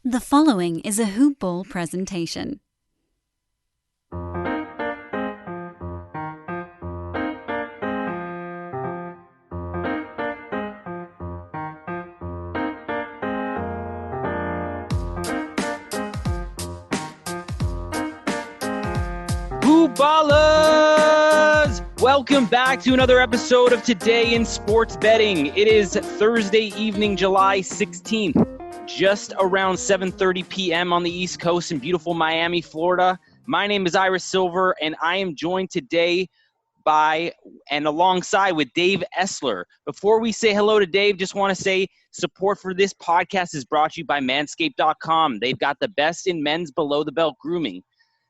The following is a Hoop Ball presentation. Hoop Ballers! Welcome back to another episode of Today in Sports Betting. It is Thursday evening, July 16th, just around 7:30 p.m. on the East Coast in beautiful Miami, Florida. My name is Iris Silver, and I am joined today by and alongside with Dave Essler. Before we say hello to Dave, just want to say support for this podcast is brought to you by Manscaped.com. They've got the best in men's below-the-belt grooming.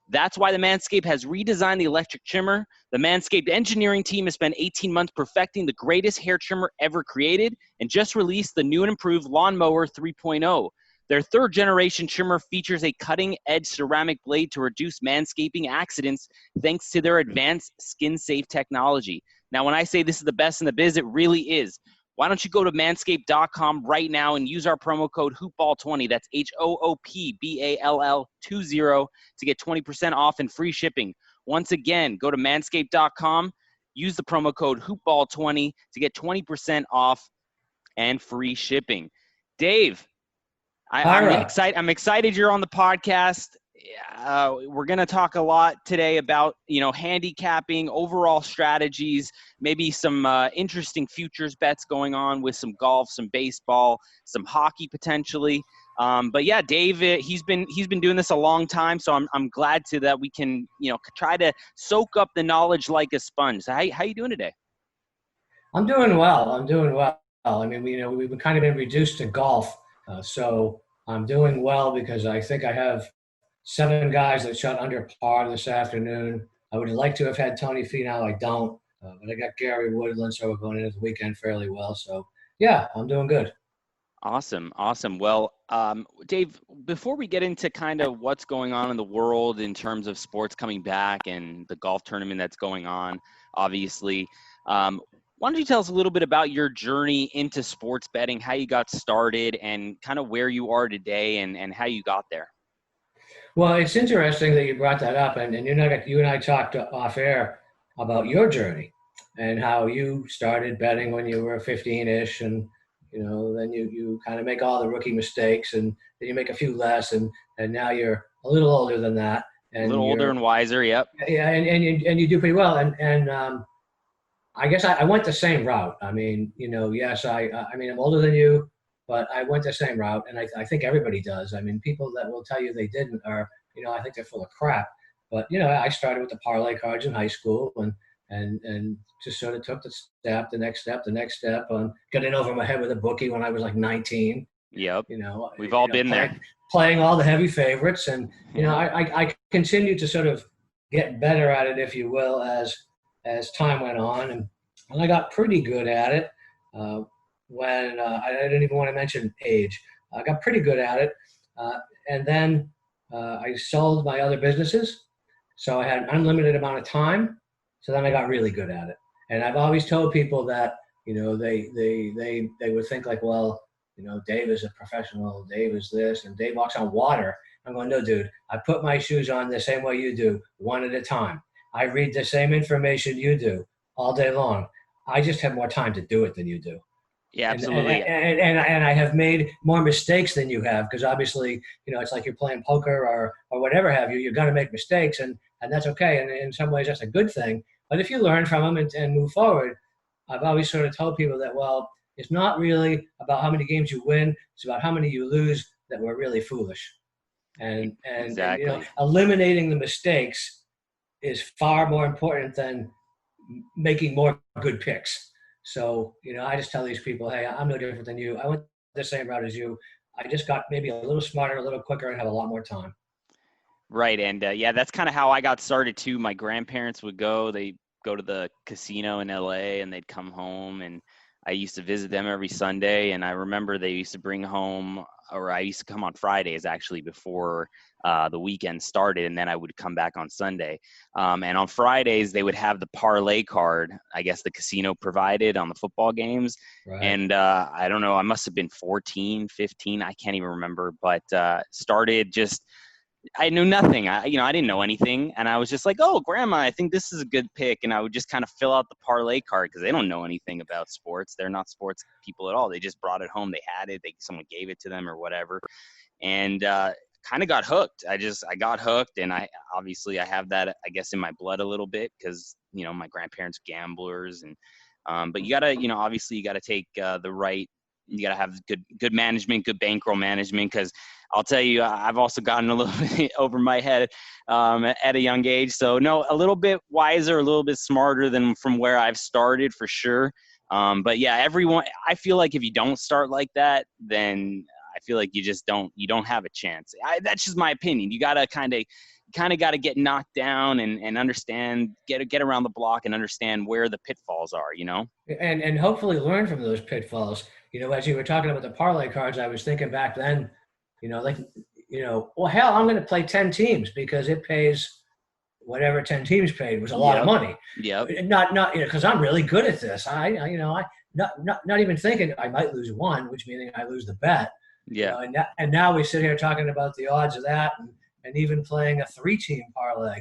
That's why the Manscaped has redesigned the electric trimmer. The Manscaped engineering team has spent 18 months perfecting the greatest hair trimmer ever created and just released the new and improved Lawnmower 3.0. Their third-generation trimmer features a cutting-edge ceramic blade to reduce manscaping accidents thanks to their advanced skin-safe technology. Now, when I say this is the best in the biz, it really is. Why don't you go to manscaped.com right now and use our promo code HoopBall20, that's HOOPBALL20, to get 20% off and free shipping. Once again, go to manscaped.com, use the promo code HoopBall20 to get 20% off and free shipping. Dave, I'm excited you're on the podcast. We're going to talk a lot today about, handicapping, overall strategies, maybe some interesting futures bets going on with some golf, some baseball, some hockey potentially. But yeah, Dave, he's been doing this a long time, so I'm glad that we can, try to soak up the knowledge like a sponge. So how you doing today? I'm doing well. I mean, we've kind of been reduced to golf, so I'm doing well because I think I have 7 guys that shot under par this afternoon. I would like to have had Tony Finau. I don't, but I got Gary Woodland, so we're going into the weekend fairly well. So yeah, I'm doing good. Awesome. Well, Dave, before we get into kind of what's going on in the world in terms of sports coming back and the golf tournament that's going on, obviously, why don't you tell us a little bit about your journey into sports betting, how you got started, and kind of where you are today and how you got there? Well, it's interesting that you brought that up, and you and I talked off air about your journey and how you started betting when you were 15-ish, and then you kind of make all the rookie mistakes, and then you make a few less, and now you're a little older than that, A and little older and wiser, yep. yeah, and you do pretty well, and I guess I went the same route. I mean, yes, I mean, I'm older than you, but I went the same route, and I think everybody does. I mean, people that will tell you they didn't are, I think they're full of crap. But I started with the parlay cards in high school, and just sort of took the next step, on getting over my head with a bookie when I was like 19. Yep. You know, We've all been there. Playing all the heavy favorites, and I continued to sort of get better at it, if you will, as time went on, and I got pretty good at it. When I didn't even want to mention age, I got pretty good at it, and then I sold my other businesses, so I had an unlimited amount of time. So then I got really good at it, and I've always told people that they would think like, well, Dave is a professional, Dave is this, and Dave walks on water. I'm going, no, dude, I put my shoes on the same way you do, one at a time. I read the same information you do all day long. I just have more time to do it than you do. Yeah, And, absolutely. and I have made more mistakes than you have, because obviously, it's like you're playing poker or whatever have you. You're going to make mistakes, and that's okay. And in some ways, that's a good thing. But if you learn from them and move forward, I've always sort of told people that, well, it's not really about how many games you win. It's about how many you lose that were really foolish. And Exactly. eliminating the mistakes is far more important than making more good picks. So, I just tell these people, hey, I'm no different than you. I went the same route as you. I just got maybe a little smarter, a little quicker, and have a lot more time. Right. And yeah, that's kind of how I got started too. My grandparents would go to the casino in LA, and they'd come home, and I used to visit them every Sunday, and I remember they used to bring home, or I used to come on Fridays actually before the weekend started, and then I would come back on Sunday. And on Fridays, they would have the parlay card, I guess the casino provided on the football games. Right. And I don't know, I must have been 14, 15, I can't even remember, but started just I knew nothing. I didn't know anything, and I was just like, "Oh, Grandma, I think this is a good pick." And I would just kind of fill out the parlay card because they don't know anything about sports. They're not sports people at all. They just brought it home. They had it. Someone gave it to them or whatever, and kind of got hooked. I got hooked, and I have that, I guess, in my blood a little bit because my grandparents gamblers, and but you gotta obviously you gotta take the right. You gotta have good management, good bankroll management because I'll tell you, I've also gotten a little bit over my head at a young age. So no, a little bit wiser, a little bit smarter than from where I've started for sure. But yeah, I feel like if you don't start like that, then I feel like you don't have a chance. That's just my opinion. You gotta kind of got to get knocked down and understand, get around the block and understand where the pitfalls are, And hopefully learn from those pitfalls. As you were talking about the parlay cards, I was thinking back then, like, well, hell, I'm going to play 10 teams because it pays whatever 10 teams paid was a lot of money. Yeah. Not because I'm really good at this. I not even thinking I might lose one, which meaning I lose the bet. Yeah. And now we sit here talking about the odds of that, and even playing a 3-team parlay,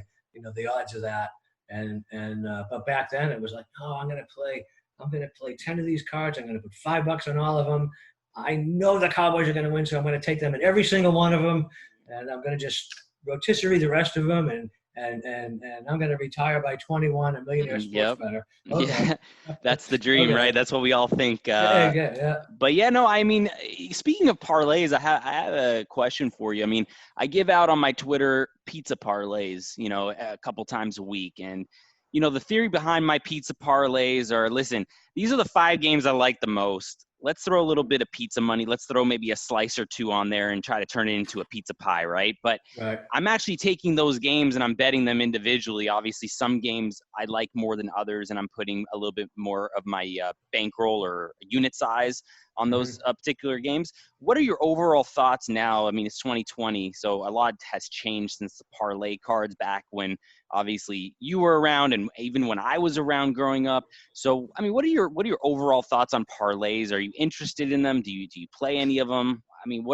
the odds of that. But back then it was like, oh, I'm going to play 10 of these cards. I'm going to put $5 on all of them. I know the Cowboys are going to win, so I'm going to take them in every single one of them, and I'm going to just rotisserie the rest of them, and I'm going to retire by 21, a millionaire sports bettor. Okay. Yeah, that's the dream, okay. Right? That's what we all think. Yeah. But yeah, no, I mean, speaking of parlays, I have a question for you. I mean, I give out on my Twitter pizza parlays, a couple times a week, and the theory behind my pizza parlays are, listen, these are the 5 games I like the most. Let's throw a little bit of pizza money. Let's throw maybe a slice or 2 on there and try to turn it into a pizza pie, right? But right. I'm actually taking those games and I'm betting them individually. Obviously, some games I like more than others, and I'm putting a little bit more of my bankroll or unit size on those particular games. What are your overall thoughts now? I mean, it's 2020, so a lot has changed since the parlay cards back when obviously you were around, and even when I was around growing up. So, I mean, what are your overall thoughts on parlays? Are you interested in them? Do you play any of them? I mean,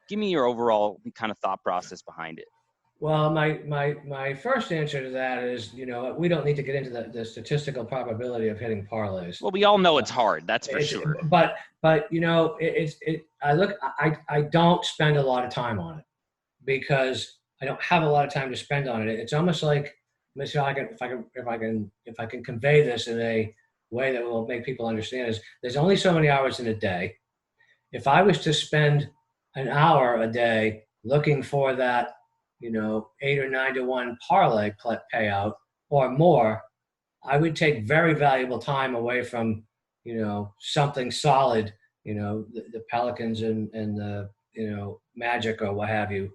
give me your overall kind of thought process behind it. Well, my first answer to that is, we don't need to get into the statistical probability of hitting parlays. Well, we all know it's hard. That's for sure. But I don't spend a lot of time on it because I don't have a lot of time to spend on it. It's almost like, let me see if I can convey this in a way that will make people understand, is there's only so many hours in a day. If I was to spend an hour a day looking for that, 8 or 9 to 1 parlay payout or more, I would take very valuable time away from, something solid, the Pelicans and the, Magic or what have you,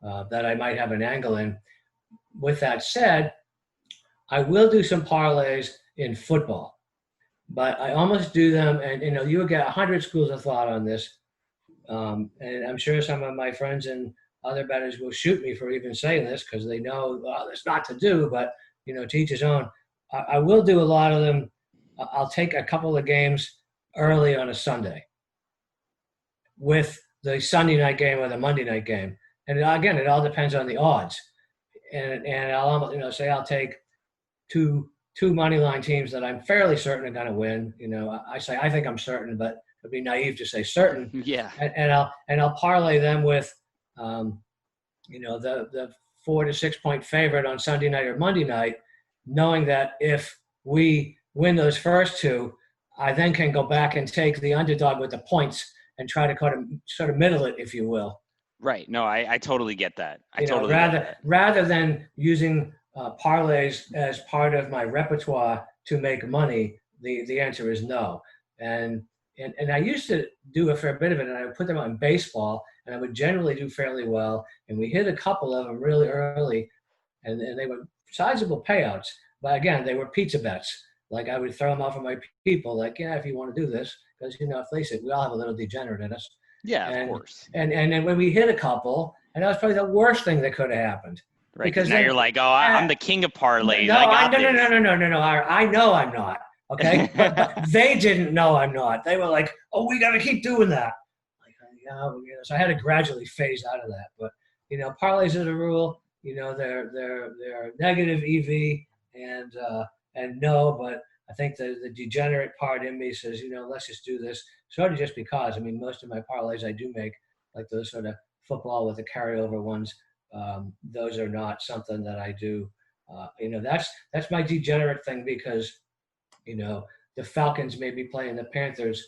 that I might have an angle in. With that said, I will do some parlays in football, but I almost do them, and you would get 100 schools of thought on this, and I'm sure some of my friends and other bettors will shoot me for even saying this because they know it's not to do, but to each his own. I will do a lot of them. I'll take a couple of games early on a Sunday with the Sunday night game or the Monday night game. And again, it all depends on the odds. And I'll say I'll take two money line teams that I'm fairly certain are going to win. I say I think I'm certain, but it'd be naive to say certain. Yeah. And I'll parlay them with, the 4 to 6 point favorite on Sunday night or Monday night, knowing that if we win those first 2, I then can go back and take the underdog with the points and try to sort of middle it, if you will. Right. No, I totally get that. Rather than using parlays as part of my repertoire to make money, the answer is no. And I used to do a fair bit of it, and I would put them on baseball, and I would generally do fairly well. And we hit a couple of them really early, and they were sizable payouts. But again, they were pizza bets. like I would throw them out for my people, like, yeah, if you want to do this, because face it, we all have a little degenerate in us. Yeah, of And course. and then when we hit a couple, and that was probably the worst thing that could have happened. Right, because Because now then, you're like, oh, I'm uh, the king of parlays. no, I got no, no, this. no, no, no, no, no. I know I'm not. Okay, but they didn't know I'm not. They were like, "Oh, we got to keep doing that." Like, yeah, well, so I had to gradually phase out of that. But parlays are the rule. They're negative EV and no, but I think the degenerate part in me says, let's just do this. Sort of just because. I mean, most of my parlays I do make, like those sort of football with the carryover ones. Those are not something that I do. That's my degenerate thing because the Falcons may be playing the Panthers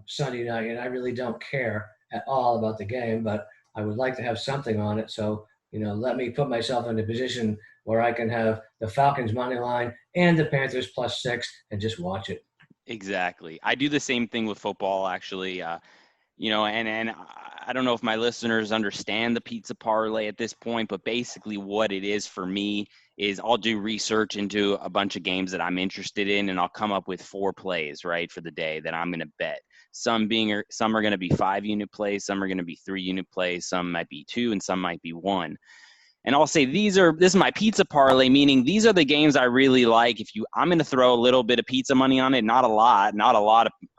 Sunday night, and I really don't care at all about the game, but I would like to have something on it. So let me put myself in a position where I can have the Falcons money line and the Panthers +6 and just watch it. Exactly. I do the same thing with football, actually. And I don't know if my listeners understand the pizza parlay at this point, but basically what it is for me is I'll do research into a bunch of games that I'm interested in, and I'll come up with 4 plays, right, for the day that I'm going to bet. Some are going to be 5-unit plays, some are going to be 3-unit plays, some might be 2, and some might be 1. And I'll say this is my pizza parlay, meaning these are the games I really like. I'm going to throw a little bit of pizza money on it, not a lot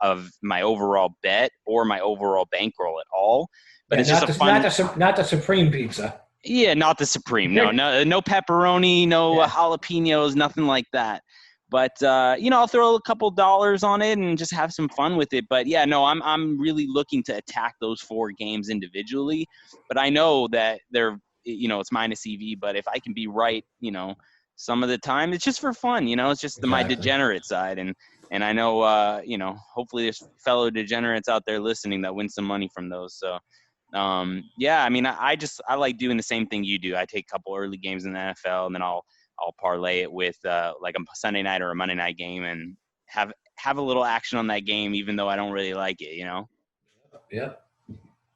of my overall bet or my overall bankroll at all. But it's just a fun. Not the Supreme pizza. Yeah, not the Supreme. No pepperoni, no jalapenos, nothing like that. But I'll throw a couple dollars on it and just have some fun with it. But yeah, no, I'm really looking to attack those 4 games individually. But I know that it's minus EV, but if I can be right, some of the time it's just for fun, it's just Exactly. my degenerate side. And I know, hopefully there's fellow degenerates out there listening that win some money from those. So, I mean, I like doing the same thing you do. I take a couple early games in the NFL and then I'll parlay it with, like a Sunday night or a Monday night game and have a little action on that game, even though I don't really like it, Yep.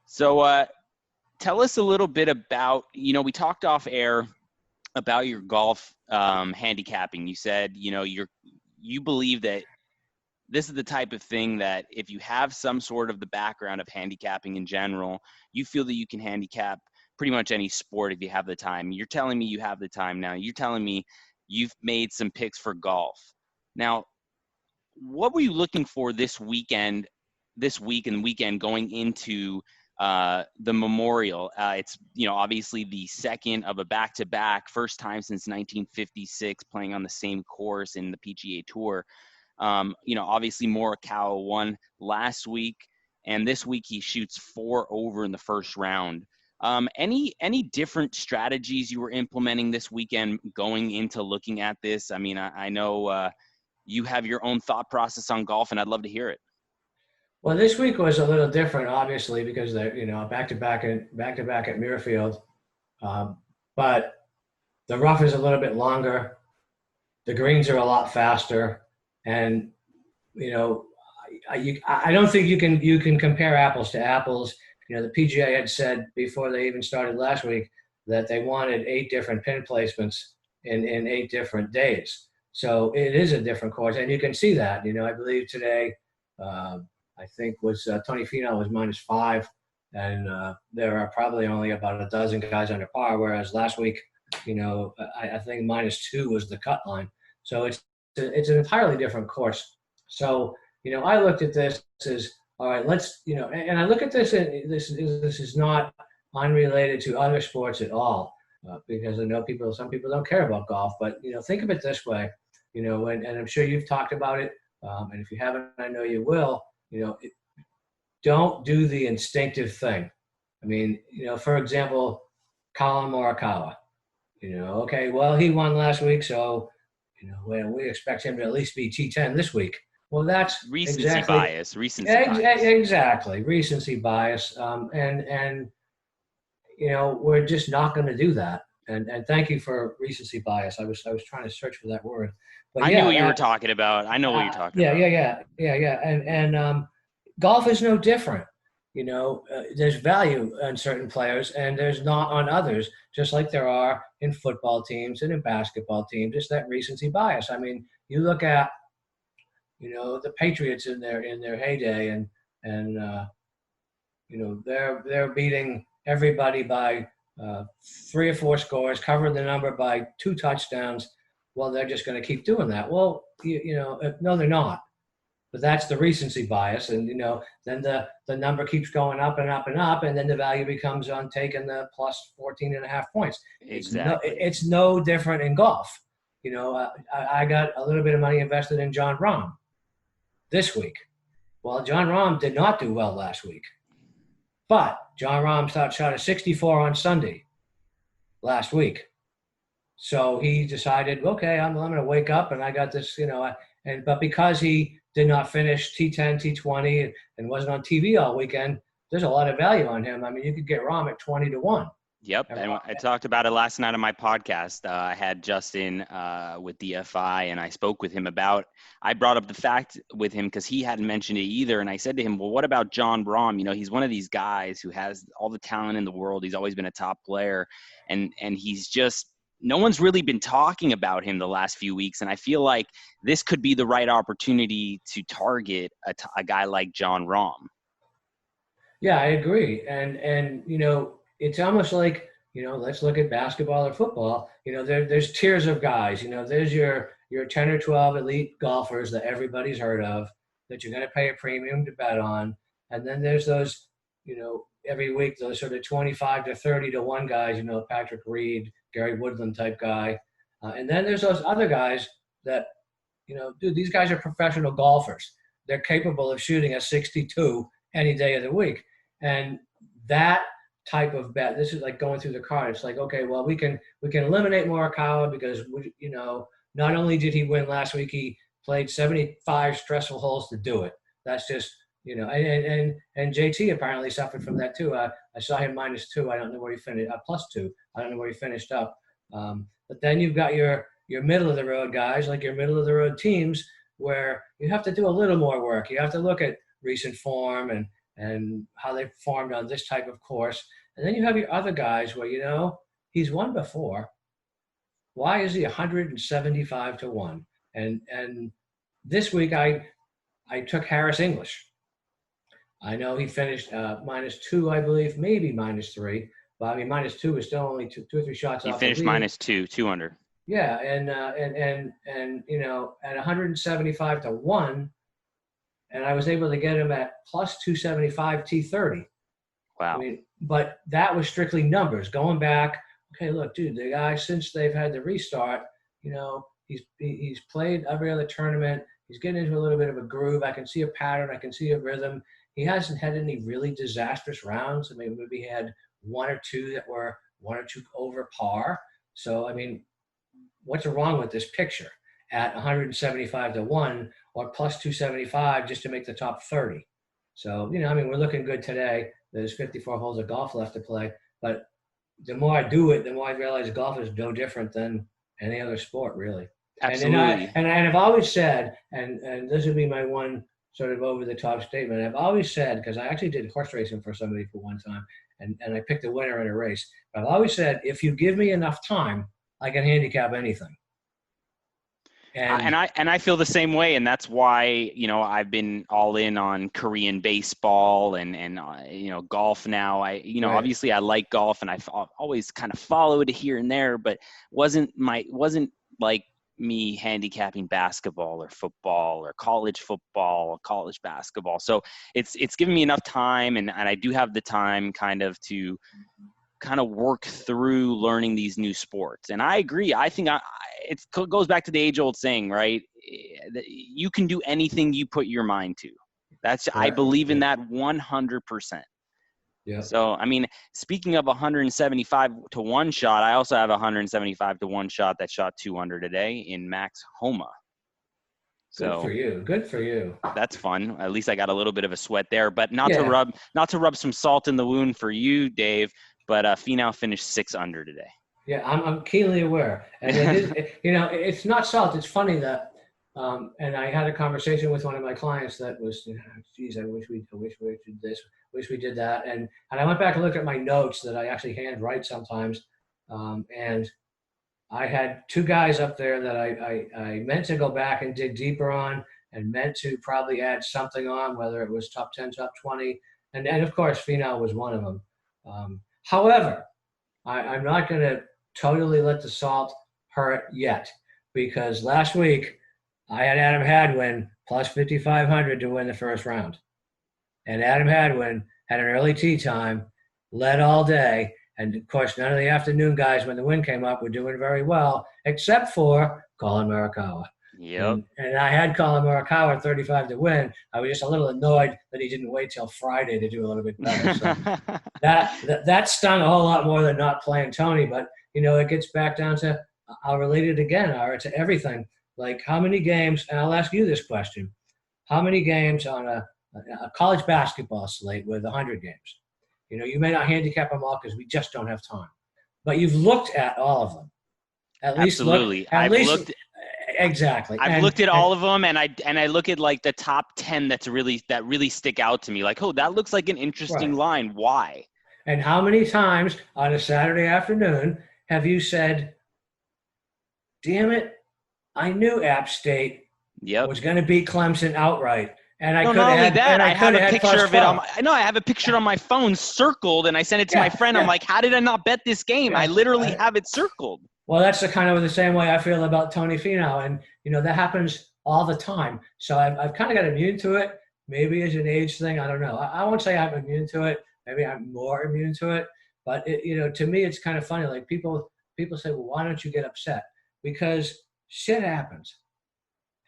So, tell us a little bit about, we talked off air about your golf handicapping. You said, you believe that this is the type of thing that if you have some sort of the background of handicapping in general, you feel that you can handicap pretty much any sport if you have the time. You're telling me you have the time now. You're telling me you've made some picks for golf. Now, what were you looking for this week and weekend going into the Memorial? It's obviously the second of a back-to-back, first time since 1956 playing on the same course in the PGA Tour. Obviously Morikawa won last week, and this week he shoots 4 over in the first round. Any different strategies you were implementing this weekend going into looking at this? I mean, I know you have your own thought process on golf, and I'd love to hear it. Well, this week was a little different, obviously, because they're back to back at Muirfield, but the rough is a little bit longer, the greens are a lot faster, and I don't think you can compare apples to apples. The PGA had said before they even started last week that they wanted 8 different pin placements in 8 different days. So it is a different course, and you can see that. I believe today. I think Tony Finau was -5, and there are probably only about a dozen guys under par. Whereas last week, I think -2 was the cut line. So it's an entirely different course. So I looked at this as all right. Let's and I look at this, and this is not unrelated to other sports at all, because I know some people don't care about golf, but think of it this way, and I'm sure you've talked about it, and if you haven't, I know you will. Don't do the instinctive thing. I mean, for example, Colin Morikawa. Okay, well, he won last week, so we expect him to at least be T10 this week. Well, that's recency bias. Exactly, recency bias, and we're just not going to do that. And thank you for recency bias. I was trying to search for that word. But I knew what you were talking about. I know what you're talking about. Yeah. And golf is no different. There's value on certain players and there's not on others, just like there are in football teams and in basketball teams. Just that recency bias. I mean, you look at the Patriots in their heyday, and they're beating everybody by 3 or 4 scores, covering the number by 2 touchdowns. Well, they're just going to keep doing that. Well, no, they're not. But that's the recency bias, and then the number keeps going up and up and up, and then the value becomes on taking the plus 14.5 points. Exactly. It's no different in golf. I got a little bit of money invested in John Rahm this week. Well, John Rahm did not do well last week, but John Rahm shot a 64 on Sunday last week. So he decided, okay, I'm going to wake up, and I got this, but because he did not finish T10, T20, and wasn't on TV all weekend, there's a lot of value on him. I mean, you could get Rahm at 20-1. Yep, and I talked about it last night on my podcast. I had Justin with DFI, and I spoke with him I brought up the fact with him because he hadn't mentioned it either, and I said to him, well, what about John Rahm? He's one of these guys who has all the talent in the world. He's always been a top player, and he's just – no one's really been talking about him the last few weeks, and I feel like this could be the right opportunity to target a guy like John Rahm. Yeah, I agree. And it's almost like, let's look at basketball or football. There's tiers of guys. There's your 10 or 12 elite golfers that everybody's heard of that you're going to pay a premium to bet on. And then there's those, every week, those sort of 25 to 30-1 guys, Patrick Reed, Gary Woodland type guy. And then there's those other guys that, dude, these guys are professional golfers. They're capable of shooting a 62 any day of the week. And that type of bet, this is like going through the card. It's like, okay, well, we can eliminate Morikawa because, not only did he win last week, he played 75 stressful holes to do it. That's just, and JT apparently suffered from that too. I saw him -2. I don't know where he finished. +2. I don't know where he finished up. But then you've got your middle of the road guys, like your middle of the road teams, where you have to do a little more work. You have to look at recent form and how they performed on this type of course. And then you have your other guys where, he's won before. Why is he 175-1? And this week I took Harris English. I know he finished -2, I believe, maybe -3. But I mean, -2 is still only 2 or 3 shots off. He finished -2, 2 under. Yeah, and at 175-1, and I was able to get him at +275 T30. Wow. I mean, but that was strictly numbers. Going back, okay, look, dude, the guy, since they've had the restart, he's played every other tournament. He's getting into a little bit of a groove. I can see a pattern. I can see a rhythm. He hasn't had any really disastrous rounds. I mean, maybe he had 1 or 2 that were 1 or 2 over par. So, I mean, what's wrong with this picture at 175-1 or +275 just to make the top 30? So, we're looking good today. There's 54 holes of golf left to play. But the more I do it, the more I realize golf is no different than any other sport, really. Absolutely. And I've always said, and this would be my one sort of over-the-top statement, I've always said, because I actually did horse racing for somebody for one time, and I picked a winner in a race. But I've always said, if you give me enough time, I can handicap anything. And I feel the same way, and that's why I've been all in on Korean baseball and golf now. Right. Obviously I like golf, and I've always kind of followed it here and there, but wasn't like me handicapping basketball or football or college football or college basketball. So it's given me enough time, and I do have the time kind of to kind of work through learning these new sports. And I agree. I think it goes back to the age-old saying, right? You can do anything you put your mind to. That's right. I believe in that 100%. Yeah. So, I mean, speaking of 175-1 shot, I also have a 175-1 shot that shot 2 under today in Max Homa. Good for you. Good for you. That's fun. At least I got a little bit of a sweat there, but not to rub some salt in the wound for you, Dave. But Finau finished 6 under today. Yeah, I'm keenly aware, and it is, it's not salt. It's funny that, and I had a conversation with one of my clients that was, geez, I wish we did this, wish we did that, and I went back and looked at my notes that I actually handwrite sometimes, and I had 2 guys up there that I meant to go back and dig deeper on, and meant to probably add something on, whether it was top 10, top 20. And of course, Finau was one of them. However, I'm not going to totally let the salt hurt yet, because last week I had Adam Hadwin plus 5,500 to win the first round. And Adam Hadwin had an early tee time, led all day. And of course, none of the afternoon guys, when the wind came up, were doing very well, except for Colin Morikawa. Yep. And I had Colin Morikawa at 35 to win. I was just a little annoyed that he didn't wait till Friday to do a little bit better. So that stung a whole lot more than not playing Tony. But, it gets back down to, I'll relate it again, Ira, to everything. Like how many games, and I'll ask you this question, how many games on a college basketball slate with 100 games? You may not handicap them all because we just don't have time. But you've looked at all of them. Absolutely. Exactly. I've looked at all of them, and I look at like the top 10 that really stick out to me. Like, oh, that looks like an interesting line. Why? And how many times on a Saturday afternoon have you said, damn it, I knew App State was going to beat Clemson outright. And I have a picture of it I have a picture on my phone circled, and I sent it to my friend. I'm like, how did I not bet this game? I literally have it circled. Well, that's the same way I feel about Tony Finau. And, that happens all the time. So I've kind of got immune to it. Maybe it's an age thing. I don't know. I won't say I'm immune to it. Maybe I'm more immune to it. But, to me, it's kind of funny. Like people say, well, why don't you get upset? Because shit happens.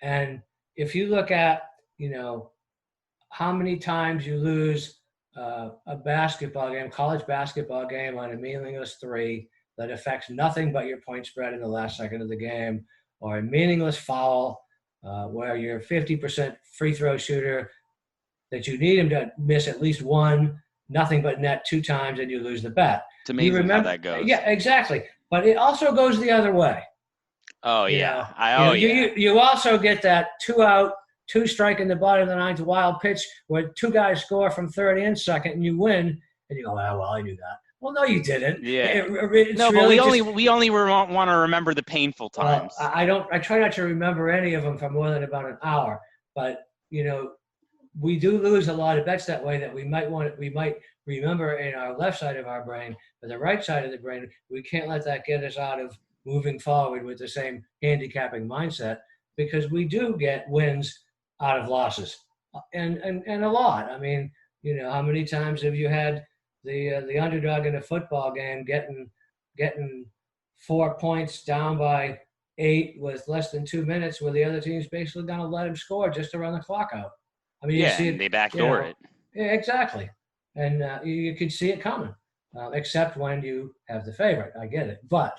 And if you look at, how many times you lose a basketball game, college basketball game on a meaningless three that affects nothing but your point spread in the last second of the game, or a meaningless foul where you're 50% free throw shooter that you need him to miss at least one, nothing but net 2 times, and you lose the bet. It's amazing how that goes. Yeah, exactly. But it also goes the other way. Oh, yeah. You also get that 2 out, 2 strike in the bottom of the ninth wild pitch where 2 guys score from third and second, and you win, and you go, well, I knew that. Well, no, you didn't. Yeah. But we only want to remember the painful times. I try not to remember any of them for more than about an hour. But we do lose a lot of bets that way that we might remember in our left side of our brain, but the right side of the brain, we can't let that get us out of moving forward with the same handicapping mindset, because we do get wins out of losses, and a lot. I mean, how many times have you had the underdog in a football game getting 4 points down by 8 with less than 2 minutes, where the other team's basically going to let him score just to run the clock out? I mean, you see it, they backdoor it. Yeah, exactly, and you could see it coming, except when you have the favorite. I get it, but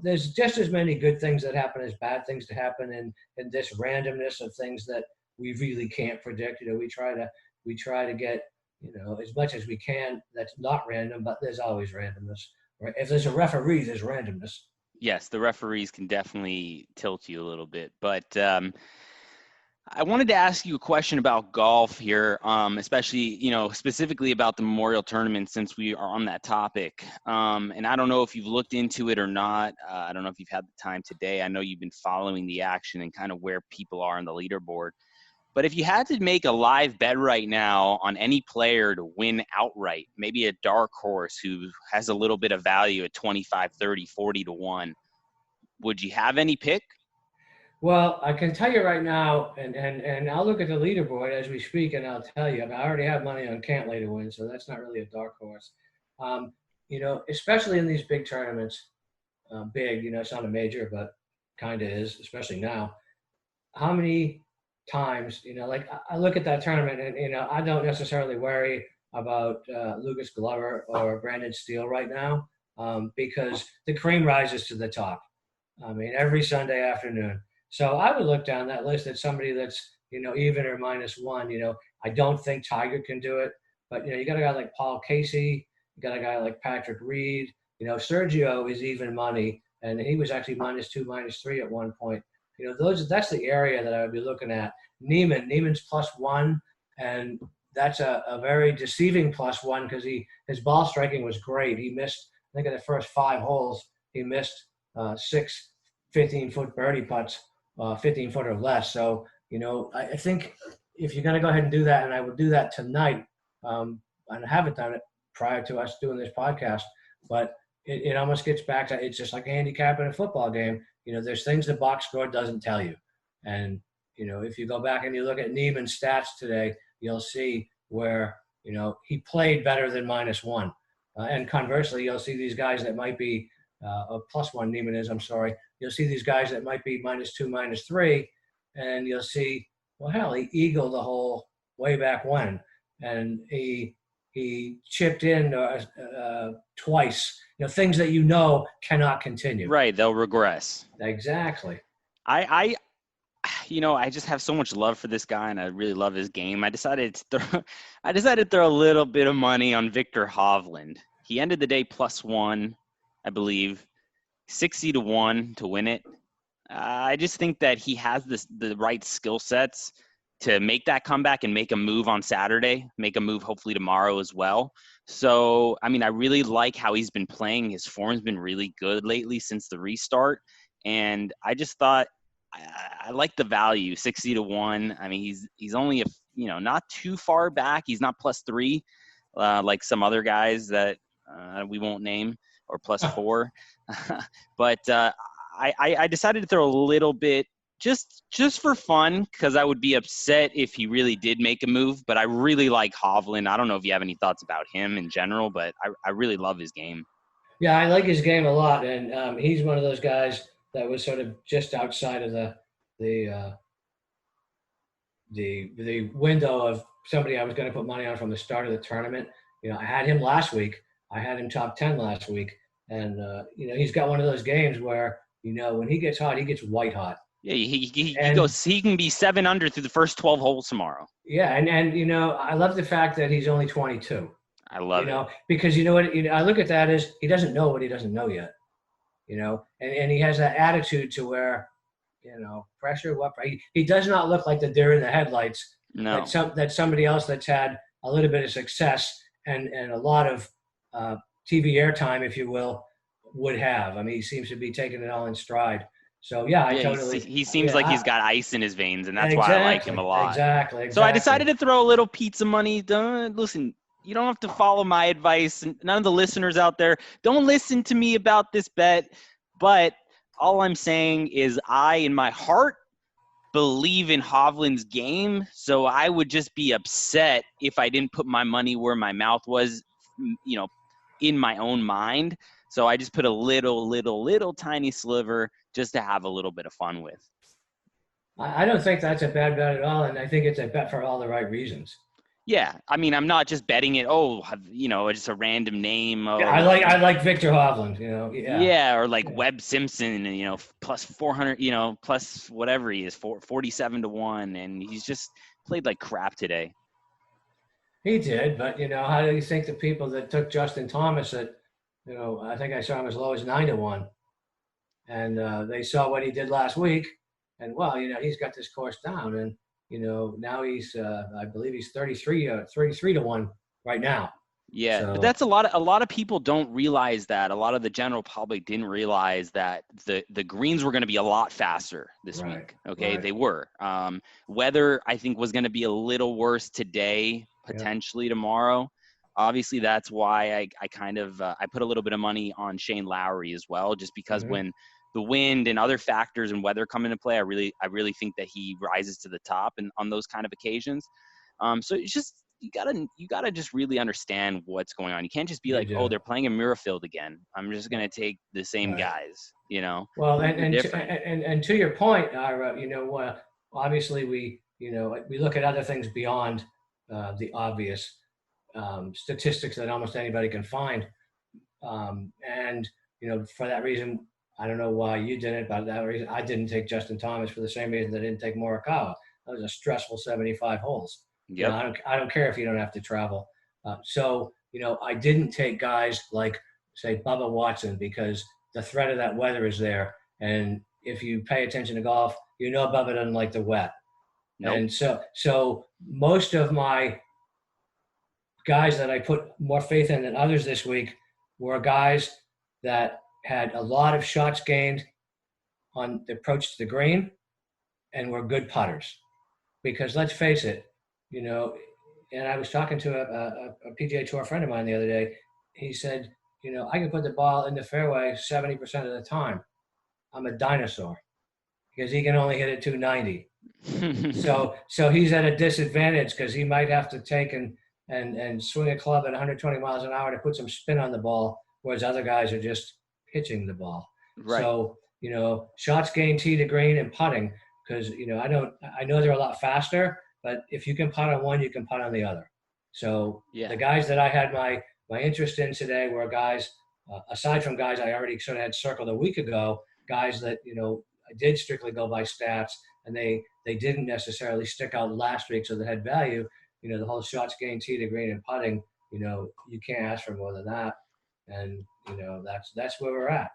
there's just as many good things that happen as bad things to happen in this randomness of things that we really can't predict. We try to get as much as we can that's not random, but there's always randomness. Right? If there's a referee, there's randomness. Yes, the referees can definitely tilt you a little bit, but I wanted to ask you a question about golf here, especially, specifically about the Memorial Tournament, since we are on that topic. And I don't know if you've looked into it or not. I don't know if you've had the time today. I know you've been following the action and kind of where people are on the leaderboard. But if you had to make a live bet right now on any player to win outright, maybe a dark horse who has a little bit of value at 25, 30, 40 to 1, would you have any pick? Well, I can tell you right now, and I'll look at the leaderboard as we speak, and I'll tell you. I already have money on Cantlay to win, so that's not really a dark horse. Especially in these big tournaments, it's not a major, but kind of is, especially now. How many times, I look at that tournament, and, I don't necessarily worry about Lucas Glover or Brandon Steele right now, because the cream rises to the top. I mean, every Sunday afternoon. So I would look down that list at somebody that's, even or -1. I don't think Tiger can do it, but, you got a guy like Paul Casey, you got a guy like Patrick Reed, Sergio is even money, and he was actually -2, -3 at one point. That's the area that I would be looking at. Neiman's +1, and that's a very deceiving +1 because his ball striking was great. He missed, I think, in the first 5 holes, he missed 6 15-foot birdie putts. 15 foot or less. So, I think if you're going to go ahead and do that, and I will do that tonight, and I haven't done it prior to us doing this podcast, but it almost gets back to, it's just like a handicap in a football game. There's things the box score doesn't tell you. And, if you go back and you look at Neiman's stats today, you'll see where, he played better than -1. And conversely, you'll see these guys that might be +1, Neiman is, I'm sorry. You'll see these guys that might be -2, -3, and you'll see, well, hell, he eagled the whole way back when. And he chipped in twice, things that cannot continue. Right, they'll regress. Exactly. I just have so much love for this guy, and I really love his game. I decided to throw a little bit of money on Victor Hovland. He ended the day +1, I believe, 60-1 to win it. I just think that he has the right skill sets to make that comeback and make a move on Saturday, make a move hopefully tomorrow as well. So, I really like how he's been playing. His form's been really good lately since the restart. And I just thought, I like the value, 60-1. He's only not too far back. He's not +3 like some other guys that we won't name, or +4. But I decided to throw a little bit just for fun, because I would be upset if he really did make a move. But I really like Hovland. I don't know if you have any thoughts about him in general, but I really love his game. Yeah, I like his game a lot, and he's one of those guys that was sort of just outside of the window of somebody I was going to put money on from the start of the tournament. I had him last week. I had him top 10 last week, and he's got one of those games where when he gets hot, he gets white hot. Yeah, he can be 7 under through the first 12 holes tomorrow. Yeah, and I love the fact that he's only 22. I love it. Because what I look at that as, he doesn't know what he doesn't know yet. And he has that attitude to where, pressure, he does not look like the deer in the headlights. No. That somebody else that's had a little bit of success and a lot of TV airtime, if you will, would have. He seems to be taking it all in stride. So, yeah, I totally. He seems like he's got ice in his veins, and that's why I like him a lot. Exactly. So I decided to throw a little pizza money. Listen, you don't have to follow my advice, and none of the listeners out there, don't listen to me about this bet. But all I'm saying is, I, in my heart, believe in Hovland's game. So I would just be upset if I didn't put my money where my mouth was, in my own mind. So I just put a little tiny sliver just to have a little bit of fun with. I don't think that's a bad bet at all, and I think it's a bet for all the right reasons. Yeah, I'm not just betting it. Just a random name. Yeah, I like Victor Hovland. Yeah, or like Webb Simpson, plus 400. Plus whatever he is, 47-1, and he's just played like crap today. He did, but how do you think the people that took Justin Thomas at, I think I saw him as low as 9-1, and they saw what he did last week, and he's got this course down, and now he's I believe he's 33-1 right now. Yeah, so. But that's a lot of people don't realize that. A lot of the general public didn't realize that the greens were going to be a lot faster this week. Okay, right. They were. Weather, I think, was going to be a little worse today, potentially tomorrow. Obviously, that's why I kind of I put a little bit of money on Shane Lowry as well, just because when the wind and other factors and weather come into play, I really think that he rises to the top and on those kind of occasions. So it's just you gotta just really understand what's going on. You can't just be like, oh, they're playing in Muirfield again, I'm just gonna take the same guys. Well, and to your point, Ira, obviously we look at other things beyond the obvious statistics that almost anybody can find, and for that reason, I don't know why you did it, but that reason I didn't take Justin Thomas for the same reason I didn't take Morikawa. That was a stressful 75 holes. Yeah, I don't care if you don't have to travel. So I didn't take guys like, say, Bubba Watson, because the threat of that weather is there, and if you pay attention to golf, Bubba doesn't like the wet. Nope. And so most of my guys that I put more faith in than others this week were guys that had a lot of shots gained on the approach to the green, and we're good putters. Because let's face it, and I was talking to a PGA Tour friend of mine the other day. He said, I can put the ball in the fairway 70% of the time. I'm a dinosaur because he can only hit it 290. So he's at a disadvantage because he might have to take and swing a club at 120 miles an hour to put some spin on the ball, whereas other guys are just pitching the ball. Right. So, shots gained tee to green and putting, because, I know they're a lot faster, but if you can putt on one, you can putt on the other. So the guys that I had my interest in today were guys, aside from guys I already sort of had circled a week ago, guys that, I did strictly go by stats, and they didn't necessarily stick out last week, so they had value. The whole shots gained tee to green and putting, you can't ask for more than that. And, that's where we're at.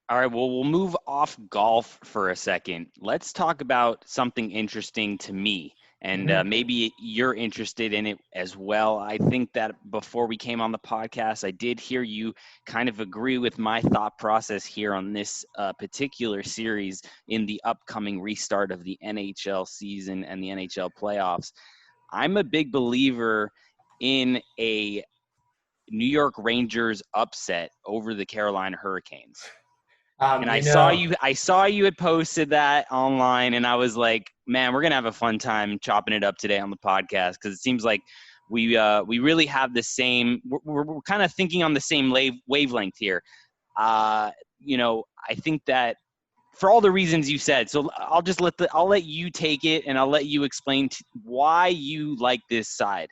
All right, well, we'll move off golf for a second. Let's talk about something interesting to me, and maybe you're interested in it as well. I think that before we came on the podcast, I did hear you kind of agree with my thought process here on this particular series in the upcoming restart of the NHL season and the NHL playoffs. I'm a big believer in a New York Rangers upset over the Carolina Hurricanes. And I saw you had posted that online, and I was like, man, we're going to have a fun time chopping it up today on the podcast, because it seems like we really have the same – we're kind of thinking on the same wavelength here. I think that for all the reasons you said, so I'll let you take it, and I'll let you explain why you like this side.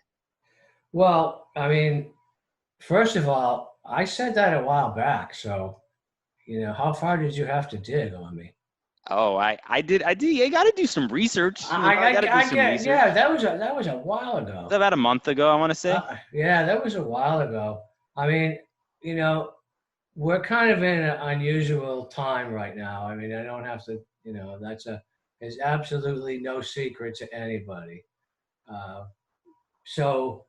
Well, I mean, first of all, I said that a while back, so – how far did you have to dig on me? Oh, I did. You got to do some research. I got to do some research. Yeah, that was a while ago. About a month ago, I want to say. Yeah, that was a while ago. I mean, we're kind of in an unusual time right now. I mean, I don't have to. There's absolutely no secret to anybody. So,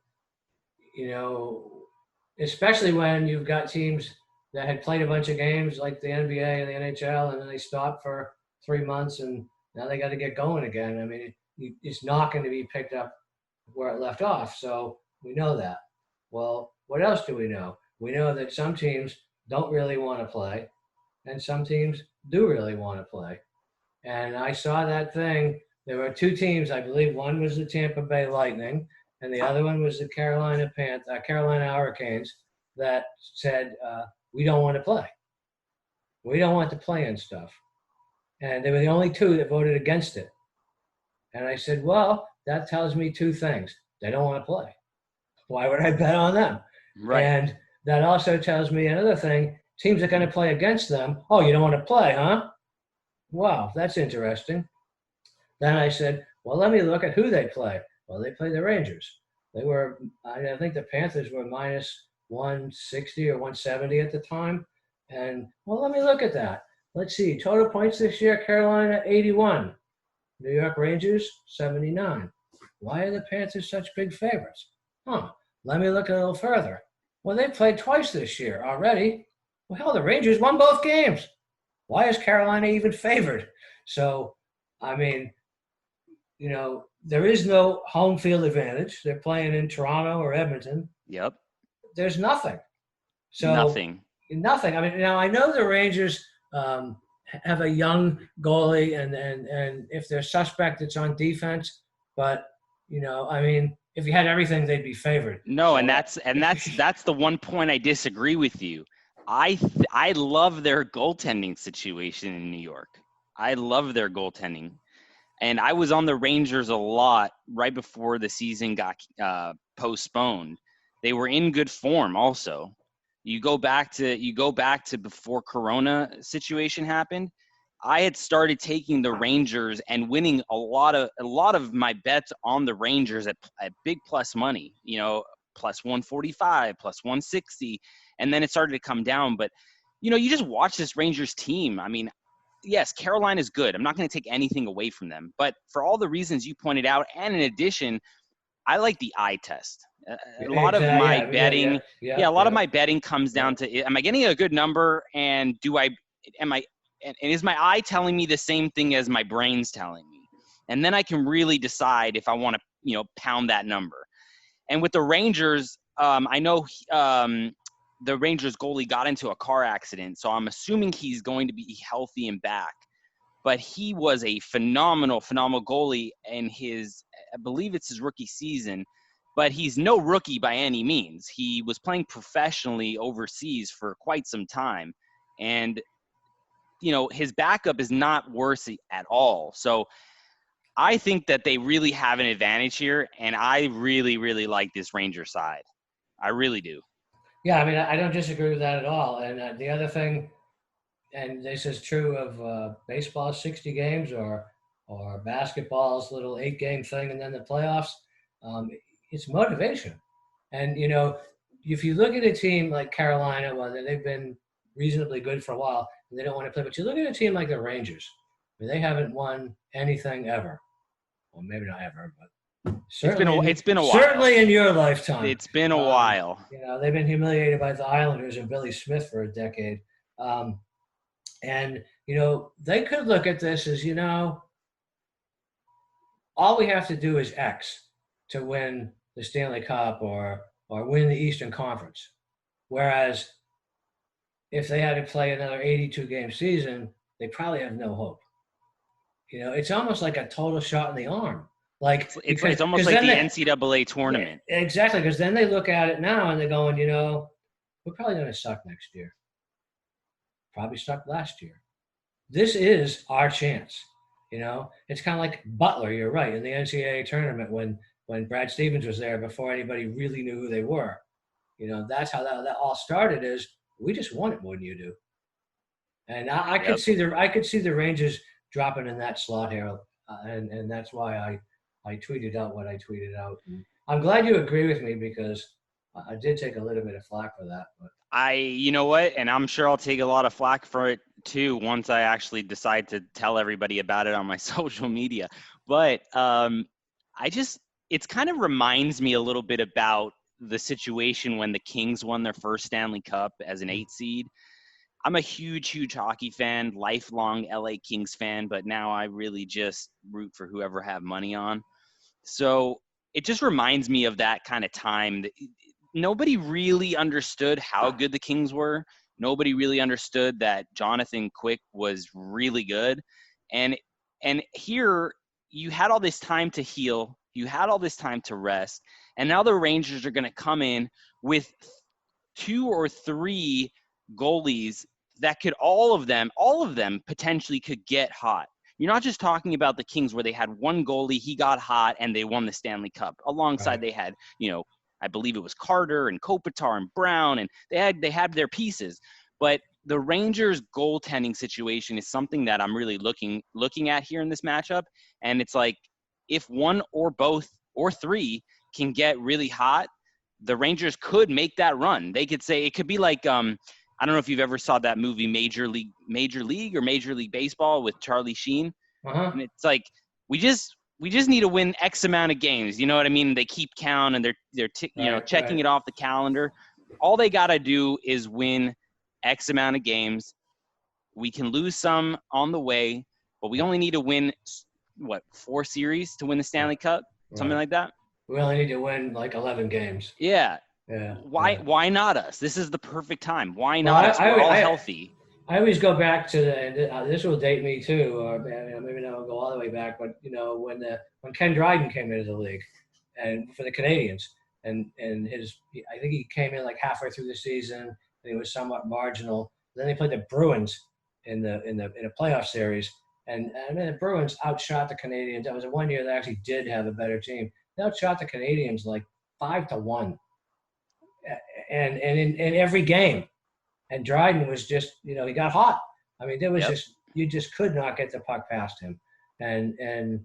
especially when you've got teams that had played a bunch of games like the NBA and the NHL, and then they stopped for 3 months, and now they got to get going again. I mean, it's not going to be picked up where it left off, so we know that. Well, what else do we know? We know that some teams don't really want to play, and some teams do really want to play. And I saw that thing. There were two teams, I believe. One was the Tampa Bay Lightning, and the other one was the Carolina Hurricanes, that said, we don't want to play. We don't want to play and stuff. And they were the only two that voted against it. And I said, well, that tells me two things. They don't want to play. Why would I bet on them? Right. And that also tells me another thing. Teams are going to play against them. Oh, you don't want to play, huh? Wow, that's interesting. Then I said, well, let me look at who they play. Well, they play the Rangers. I think the Panthers were minus 160 or 170 at the time. And, well, let me look at that. Let's see. Total points this year, Carolina, 81. New York Rangers, 79. Why are the Panthers such big favorites? Let me look a little further. Well, they played twice this year already. Well, hell, the Rangers won both games. Why is Carolina even favored? So, I mean, there is no home field advantage. They're playing in Toronto or Edmonton. Yep. There's nothing. So Nothing. I mean, now I know the Rangers have a young goalie, and if they're suspect, it's on defense. But I mean, if you had everything, they'd be favored. No, and that's the one point I disagree with you. I love their goaltending situation in New York. I love their goaltending, and I was on the Rangers a lot right before the season got postponed. They were in good form also. You go back to before Corona situation happened. I had started taking the Rangers and winning a lot of my bets on the Rangers at big plus money, plus 145, plus 160, and then it started to come down. But you just watch this Rangers team. I mean, yes, Carolina's good. I'm not going to take anything away from them, but for all the reasons you pointed out, and in addition, I like the eye test. A lot of my betting, a lot of my betting comes down to: am I getting a good number, and is my eye telling me the same thing as my brain's telling me? And then I can really decide if I want to, pound that number. And with the Rangers, I know the Rangers goalie got into a car accident, so I'm assuming he's going to be healthy and back. But he was a phenomenal goalie in I believe it's his rookie season. But he's no rookie by any means. He was playing professionally overseas for quite some time. And, his backup is not worse at all. So I think that they really have an advantage here, and I really, really like this Ranger side. I really do. Yeah, I mean, I don't disagree with that at all. And the other thing, and this is true of baseball, 60 games, or basketball's little 8-game thing, and then the playoffs. Um, it's motivation, and if you look at a team like Carolina, well, they've been reasonably good for a while, and they don't want to play. But you look at a team like the Rangers, I mean, they haven't won anything ever. Well, maybe not ever, but certainly it's been a while. Certainly in your lifetime, it's been a while. They've been humiliated by the Islanders and Billy Smith for a decade. And, they could look at this as, all we have to do is X to win the Stanley Cup or win the Eastern Conference. Whereas if they had to play another 82-game season, they probably have no hope. It's almost like a total shot in the arm. Like it's almost like the NCAA tournament. Yeah, exactly, because then they look at it now and they're going, we're probably going to suck next year. Probably sucked last year. This is our chance. It's kind of like Butler. You're right, in the NCAA tournament when Brad Stevens was there before anybody really knew who they were. That's how that all started. Is we just want it more than you do. And I could see the Rangers dropping in that slot here, and that's why I tweeted out what I tweeted out. And I'm glad you agree with me because I did take a little bit of flack for that. But you know what? And I'm sure I'll take a lot of flack for it too once I actually decide to tell everybody about it on my social media. But it kind of reminds me a little bit about the situation when the Kings won their first Stanley Cup as an 8 seed. I'm a huge hockey fan, lifelong LA Kings fan, but now I really just root for whoever I have money on. So it just reminds me of that kind of time. Nobody really understood how good the Kings were. Nobody really understood that Jonathan Quick was really good. And here you had all this time to heal. You had all this time to rest. And now the Rangers are going to come in with 2 or 3 goalies that could all of them potentially could get hot. You're not just talking about the Kings where they had one goalie, he got hot and they won the Stanley Cup. Alongside They had, I believe it was Carter and Kopitar and Brown, and they had their pieces. But the Rangers goaltending situation is something that I'm really looking at here in this matchup. And it's like if one or both or 3 can get really hot, the Rangers could make that run. They could say it could be like I don't know if you've ever saw that movie Major League or Major League Baseball with Charlie Sheen. And it's like we just need to win X amount of games. You know what I mean? They keep count and they're checking it off the calendar. All they got to do is win X amount of games. We can lose some on the way, but we only need to win 4 series to win the Stanley Cup, something like that. We only need to win like 11 games. Yeah. Yeah. Why not us? This is the perfect time. Why not us? We're all healthy. I always go back to this will date me too, or maybe not I'll go all the way back, but when Ken Dryden came into the league and for the Canadians and I think he came in like halfway through the season and he was somewhat marginal. Then they played the Bruins in a playoff series and the Bruins outshot the Canadians. That was the one year they actually did have a better team. They outshot the Canadians like 5-1. And in every game, and Dryden was just he got hot. I mean, there was you just could not get the puck past him, and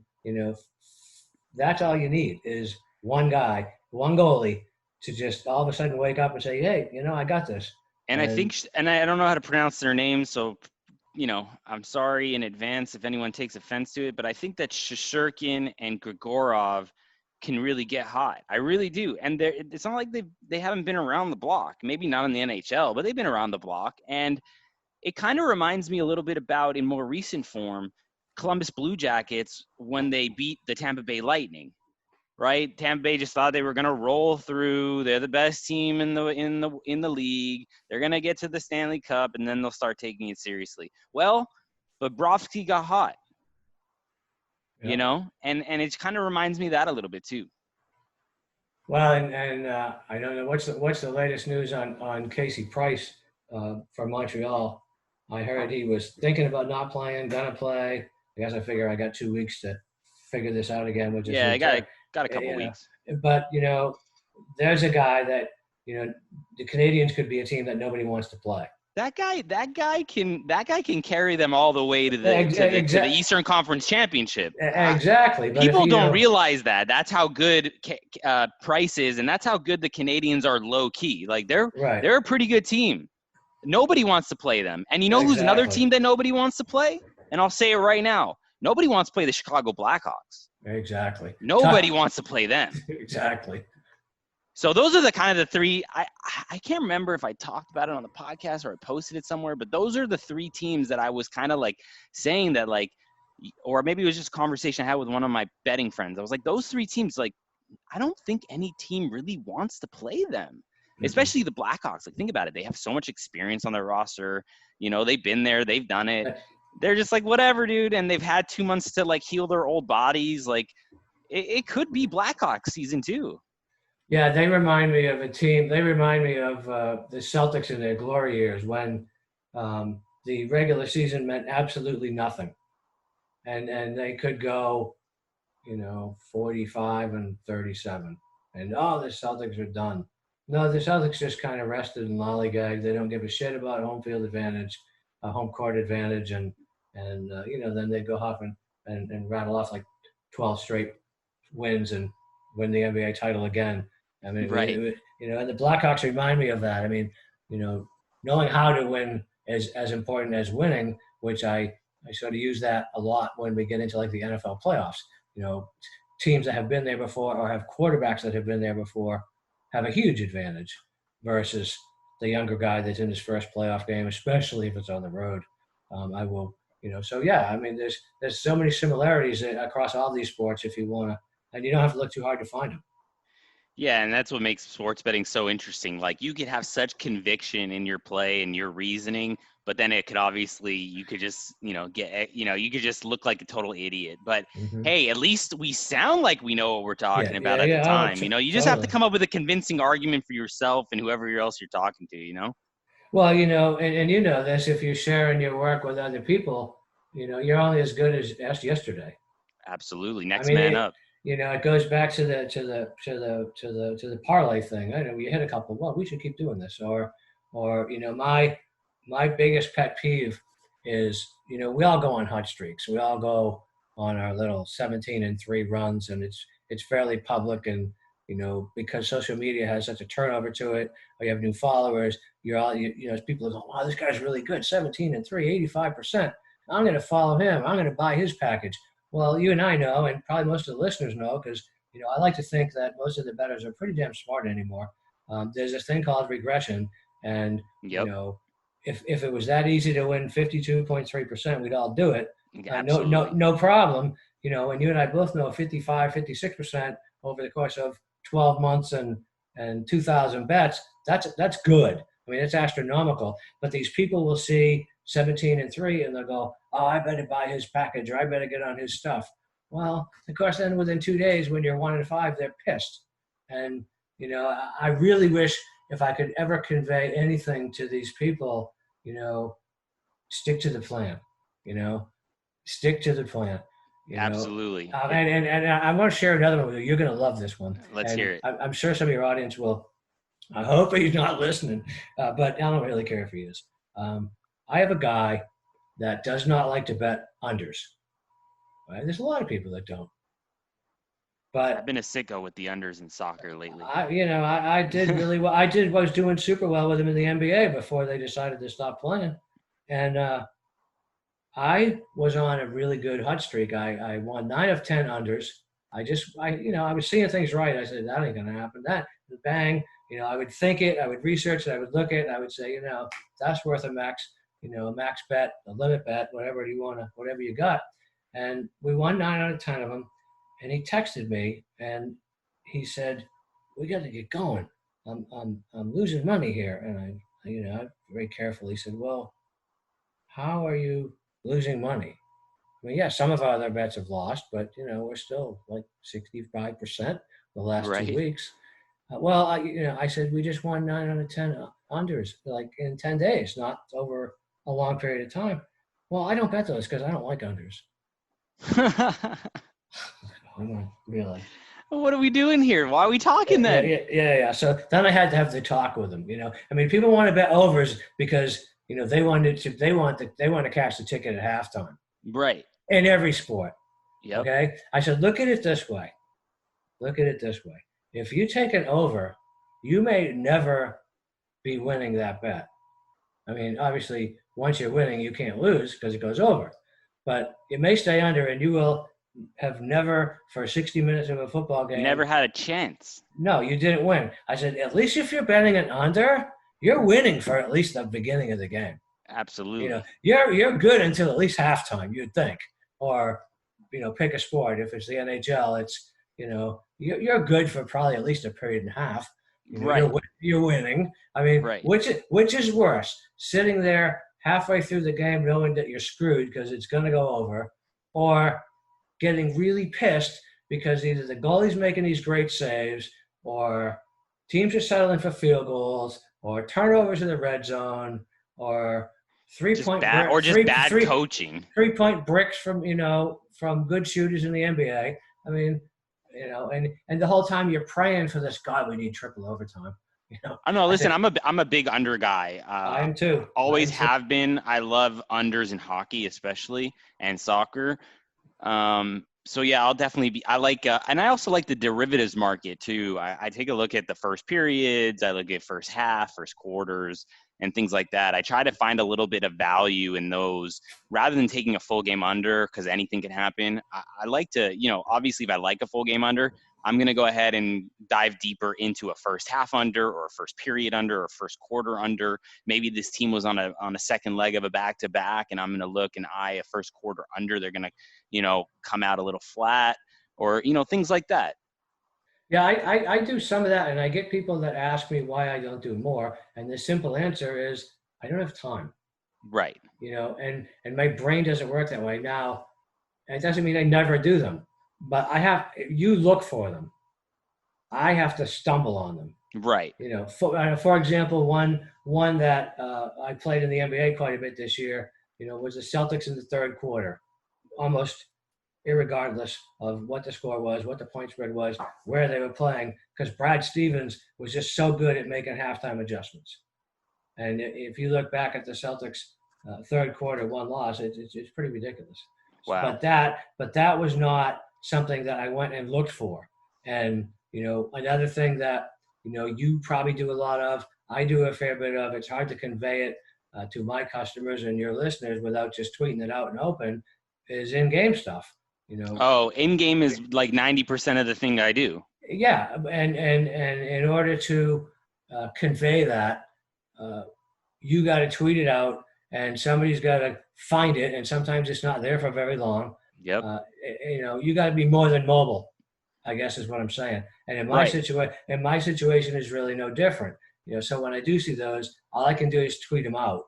that's all you need is one guy, one goalie to just all of a sudden wake up and say, hey, I got this. And I think, and I don't know how to pronounce their names, so I'm sorry in advance if anyone takes offense to it, but I think that Shesterkin and Grigorov can really get hot. I really do. And it's not like they haven't been around the block. Maybe not in the NHL, but they've been around the block. And it kind of reminds me a little bit about, in more recent form, Columbus Blue Jackets when they beat the Tampa Bay Lightning, right? Tampa Bay just thought they were going to roll through. They're the best team in the league. They're going to get to the Stanley Cup, and then they'll start taking it seriously. Well, Bobrovsky got hot, you know, and it kind of reminds me of that a little bit too. Well, and I don't know what's the latest news on Casey Price from Montreal. I heard he was thinking about not playing, gonna play. I guess I figure I got 2 weeks to figure this out again, which is I got a couple weeks. But there's a guy that the Canadians could be a team that nobody wants to play. That guy can carry them all the way to the Eastern Conference Championship. Exactly. But people don't realize that. That's how good Price is, and that's how good the Canadians are low key. Like they're a pretty good team. Nobody wants to play them. And who's another team that nobody wants to play? And I'll say it right now. Nobody wants to play the Chicago Blackhawks. Exactly. Nobody wants to play them. Exactly. So those are the kind of the three. I can't remember if I talked about it on the podcast or I posted it somewhere, but those are the three teams that I was kind of like saying that like, or maybe it was just a conversation I had with one of my betting friends. I was like, those three teams, like, I don't think any team really wants to play them, especially the Blackhawks. Like, think about it. They have so much experience on their roster. They've been there, they've done it. They're just like, whatever, dude. And they've had 2 months to like heal their old bodies. Like it could be Blackhawks season 2. Yeah, they remind me of a team. They remind me of the Celtics in their glory years when the regular season meant absolutely nothing. And they could go, 45-37. And, the Celtics are done. No, the Celtics just kind of rested and lollygagged. They don't give a shit about home field advantage, home court advantage. And then they go off and rattle off like 12 straight wins and win the NBA title again. I mean, right. And the Blackhawks remind me of that. I mean, knowing how to win is as important as winning, which I sort of use that a lot when we get into like the NFL playoffs. Teams that have been there before or have quarterbacks that have been there before have a huge advantage versus the younger guy that's in his first playoff game, especially if it's on the road. So yeah, I mean, there's so many similarities across all these sports if you want to, and you don't have to look too hard to find them. Yeah, and that's what makes sports betting so interesting. Like you could have such conviction in your play and your reasoning, but then it could obviously, you could just, you could just look like a total idiot. But hey, at least we sound like we know what we're talking about at the time. You just have to come up with a convincing argument for yourself and whoever else you're talking to, Well, and this, if you're sharing your work with other people, you're only as good as yesterday. Absolutely. Next man up. It goes back to the parlay thing. I know we hit a couple. Well, we should keep doing this. Or my biggest pet peeve is we all go on hot streaks. We all go on our little 17-3 runs, and it's fairly public. And because social media has such a turnover to it, or you have new followers, people go, wow, this guy's really good, 17-3, 85%. I'm going to follow him. I'm going to buy his package. Well, you and I know, and probably most of the listeners know, because I like to think that most of the bettors are pretty damn smart anymore. There's this thing called regression, and if it was that easy to win 52.3%, we'd all do it. No problem. And you and I both know 55, 56% over the course of 12 months and 2,000 bets. That's good. I mean, it's astronomical. But these people will see 17-3 and they'll go, oh, I better buy his package, or I better get on his stuff. Well, of course, then within 2 days, when you're 1-5, they're pissed. And, I really wish if I could ever convey anything to these people, stick to the plan, stick to the plan. Absolutely. And I want to share another one with you. You're going to love this one. Let's hear it. I'm sure some of your audience will. I hope he's not listening, but I don't really care if he is. I have a guy that does not like to bet unders. Right? There's a lot of people that don't. But I've been a sicko with the unders in soccer lately. I did really well. Was doing super well with him in the NBA before they decided to stop playing. And I was on a really good hot streak. I won 9 of 10 unders. I was seeing things right. I said, that ain't going to happen. That, bang. I would think it, I would research it, I would look at it, I would say, that's worth a max, a max bet, a limit bet, whatever you got. and we won 9 out of 10 of them. And he texted me and he said, "We got to get going. I'm losing money here." And I very carefully said, "Well, how are you losing money?" I mean, yeah, some of our other bets have lost, but we're still like 65% the last two Right. weeks. Well, I said we just won 9 out of 10 unders like in 10 days, not over a long period of time. Well, I don't bet those because I don't like unders. Come on, really? What are we doing here? Why are we talking Yeah, then? yeah, yeah, yeah. So then I had to have the talk with them. I mean, people want to bet overs because they want to cash the ticket at halftime Right. in every sport. Yep. Okay, I said, look at it this way. Look at it this way. If you take an over, you may never be winning that bet. I mean, obviously, once you're winning, you can't lose because it goes over. But it may stay under, and you will have never, for 60 minutes of a football game, Never had a chance. no, you didn't win. I said, at least if you're betting an under, you're winning for at least the beginning of the game. Absolutely. You're good until at least halftime, you'd think. Or, pick a sport. If it's the NHL, it's, you're good for probably at least a period and a half. Right. You're winning. I mean, Right. which is worse? Sitting there halfway through the game knowing that you're screwed because it's going to go over, or getting really pissed because either the goalie's making these great saves, or teams are settling for field goals, or turnovers in the red zone, or Just bad coaching. 3-point bricks from good shooters in the NBA. I mean, and the whole time you're praying for this. God, we need triple overtime. I know. Listen, I'm a big under guy. I am too. Always have been. I love unders in hockey, especially, and soccer. So yeah, I'll definitely be. I like, and I also like the derivatives market too. I take a look at the first periods. I look at first half, first quarters, and things like that. I try to find a little bit of value in those rather than taking a full game under because anything can happen. I like to, obviously, if I like a full game under, I'm going to go ahead and dive deeper into a first half under or a first period under or first quarter under. Maybe this team was on a second leg of a back-to-back, and I'm going to look and eye a first quarter under. They're going to, come out a little flat or, things like that. Yeah, I do some of that, and I get people that ask me why I don't do more. And the simple answer is I don't have time. Right. And my brain doesn't work that way. Now, it doesn't mean I never do them, but you look for them. I have to stumble on them. Right. For example, one that I played in the NBA quite a bit this year, was the Celtics in the third quarter, almost irregardless of what the score was, what the point spread was, where they were playing, because Brad Stevens was just so good at making halftime adjustments. And if you look back at the Celtics third quarter one loss, it's pretty ridiculous. Wow. But that was not something that I went and looked for. And another thing that you probably do a lot of, I do a fair bit of. It's hard to convey it to my customers and your listeners without just tweeting it out and open. Is in-game stuff. Oh, in-game is like 90% of the thing I do. Yeah, and in order to convey that, you got to tweet it out, and somebody's got to find it, and sometimes it's not there for very long. Yep. You got to be more than mobile, I guess is what I'm saying. And in my situation is really no different. So when I do see those, all I can do is tweet them out,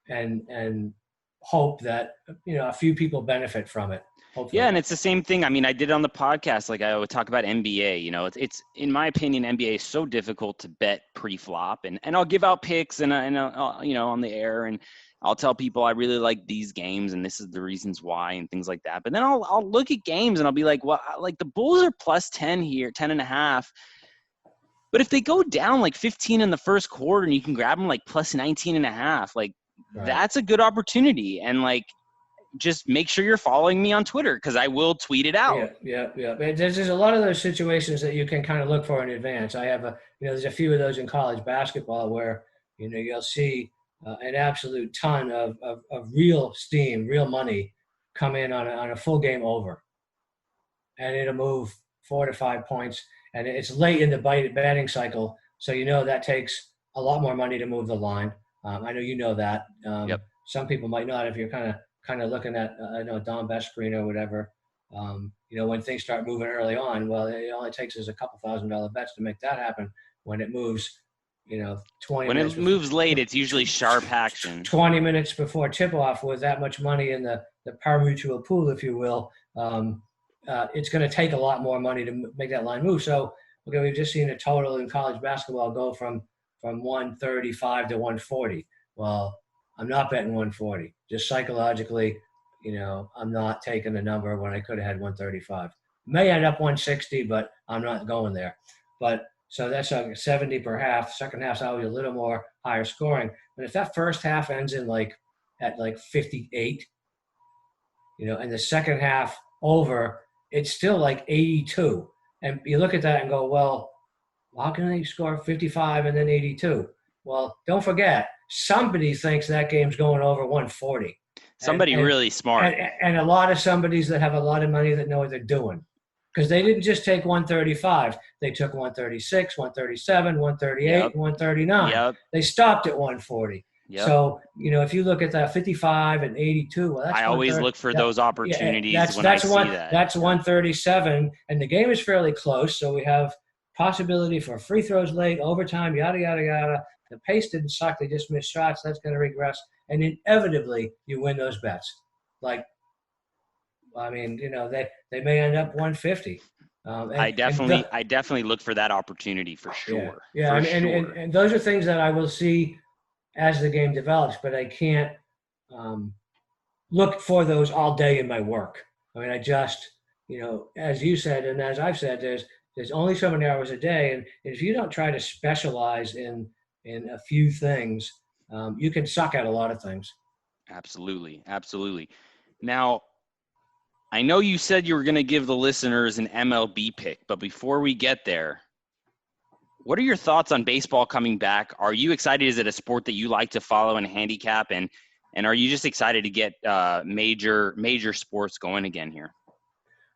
and hope that a few people benefit from it. Hopefully. Yeah, and it's the same thing. I mean, I did it on the podcast. Like I would talk about NBA. It's in my opinion, NBA is so difficult to bet pre-flop, and I'll give out picks and I'll, on the air, and I'll tell people I really like these games and this is the reasons why and things like that. But then I'll look at games and I'll be like, well, like the Bulls are plus 10 here, 10.5. But if they go down like 15 in the first quarter and you can grab them like plus 19.5, like right. That's a good opportunity. And like, just make sure you're following me on Twitter because I will tweet it out. Yeah. There's a lot of those situations that you can kind of look for in advance. I have there's a few of those in college basketball where, you'll see an absolute ton of real steam, real money come in on a full game over. And it'll move 4 to 5 points. And it's late in the batting cycle. So, that takes a lot more money to move the line. I know that. Yep. Some people might not if you're kind of kind of looking at, I know Don Vesprino or whatever, when things start moving early on, well, it only takes us a couple $1,000 bets to make that happen. When it moves, 20 When minutes it before, moves late, it's usually sharp action. 20 minutes before tip off with that much money in the pari-mutuel pool, if you will, it's going to take a lot more money to make that line move. So, okay, we've just seen a total in college basketball go from 135 to 140. Well, I'm not betting 140. Just psychologically, I'm not taking a number when I could have had 135. May end up 160, but I'm not going there. But so that's like 70 per half. Second half's always a little more higher scoring. But if that first half ends in at 58, and the second half over, it's still like 82. And you look at that and go, well, how can they score 55 and then 82? Well, don't forget, somebody thinks that game's going over 140. Somebody really smart. And a lot of somebodies that have a lot of money that know what they're doing. Because they didn't just take 135. They took 136, 137, 138, Yep. 139. Yep. They stopped at 140. Yep. So, if you look at that 55 and 82, well, that's I always look for those opportunities when I see that. That's 137, and the game is fairly close, so we have possibility for free throws late, overtime, yada, yada, yada. The pace didn't suck. They just missed shots. That's going to regress. And inevitably, you win those bets. They may end up 150. I definitely look for that opportunity for sure. Yeah, and those are things that I will see as the game develops, but I can't look for those all day in my work. I mean, I just, as you said, and as I've said, there's only so many hours a day, and if you don't try to specialize in a few things, you can suck at a lot of things. Absolutely. Now, I know you said you were going to give the listeners an MLB pick, but before we get there, what are your thoughts on baseball coming back? Are you excited? Is it a sport that you like to follow and handicap? And are you just excited to get major sports going again here?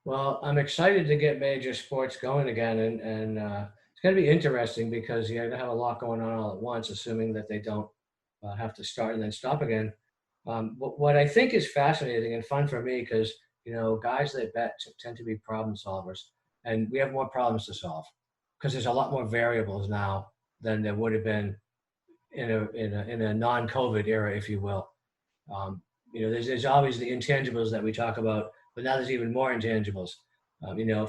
Well, I'm excited to get major sports going again, and it's going to be interesting because you're going to have a lot going on all at once, assuming that they don't have to start and then stop again. What I think is fascinating and fun for me, because guys that bet tend to be problem solvers, and we have more problems to solve because there's a lot more variables now than there would have been in a non-COVID era, if you will. There's always the intangibles that we talk about, but now there's even more intangibles.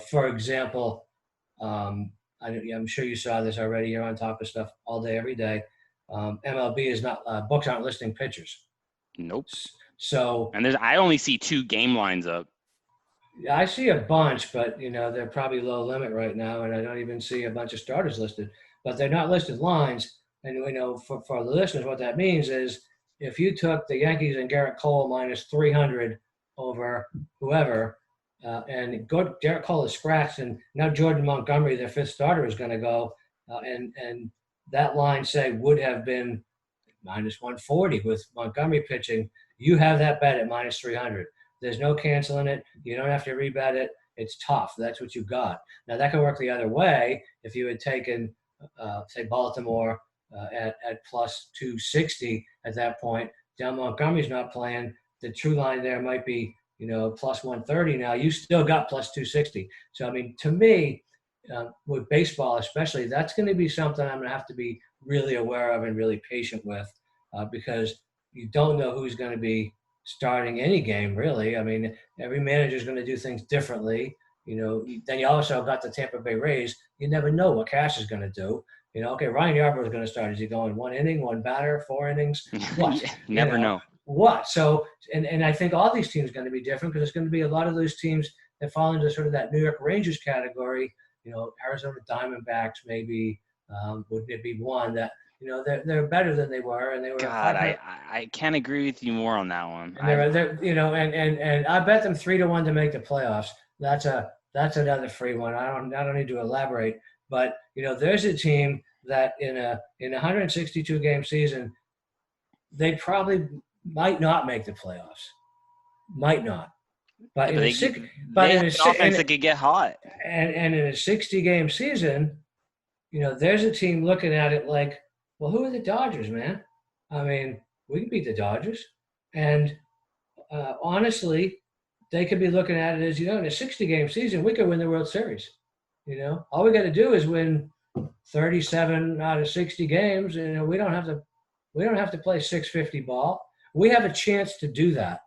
For example, I'm sure you saw this already. You're on top of stuff all day, every day. MLB is not books aren't listing pitchers. Nope. So I only see 2 game lines up. I see a bunch, but they're probably low limit right now, and I don't even see a bunch of starters listed. But they're not listed lines, and for the listeners, what that means is if you took the Yankees and Garrett Cole minus 300 over whoever, and Garrett Cole is scratched, and now Jordan Montgomery, their 5th starter, is going to go, and that line say would have been minus 140 with Montgomery pitching. You have that bet at minus 300. There's no canceling it. You don't have to rebet it. It's tough. That's what you got. Now, that can work the other way. If you had taken, say, Baltimore at plus 260 at that point, John Montgomery's not playing. The true line there might be, plus 130 now. You still got plus 260. So, I mean, to me, with baseball especially, that's going to be something I'm going to have to be really aware of and really patient with because you don't know who's going to be starting any game, really. I mean, every manager is going to do things differently. Then you also got the Tampa Bay Rays. You never know what Cash is going to do. Okay, Ryan Yarbrough is going to start. Is he going 1 inning, 1 batter, 4 innings? What? Never know. What? So, and I think all these teams are going to be different because it's going to be a lot of those teams that fall into sort of that New York Rangers category. Arizona Diamondbacks maybe would be one that they're better than they were, and they were. God, I can't agree with you more on that one. And I bet them 3-1 to make the playoffs. That's another free one. I don't need to elaborate, but there's a team that in a 162 game season, they probably might not make the playoffs. Might not. But in a offense that could get hot. And in a 60 game season, there's a team looking at it like, well, who are the Dodgers, man? I mean, we can beat the Dodgers. And honestly, they could be looking at it as, in a 60-game season, we could win the World Series. All we got to do is win 37 out of 60 games. We don't have to play 650 ball. We have a chance to do that.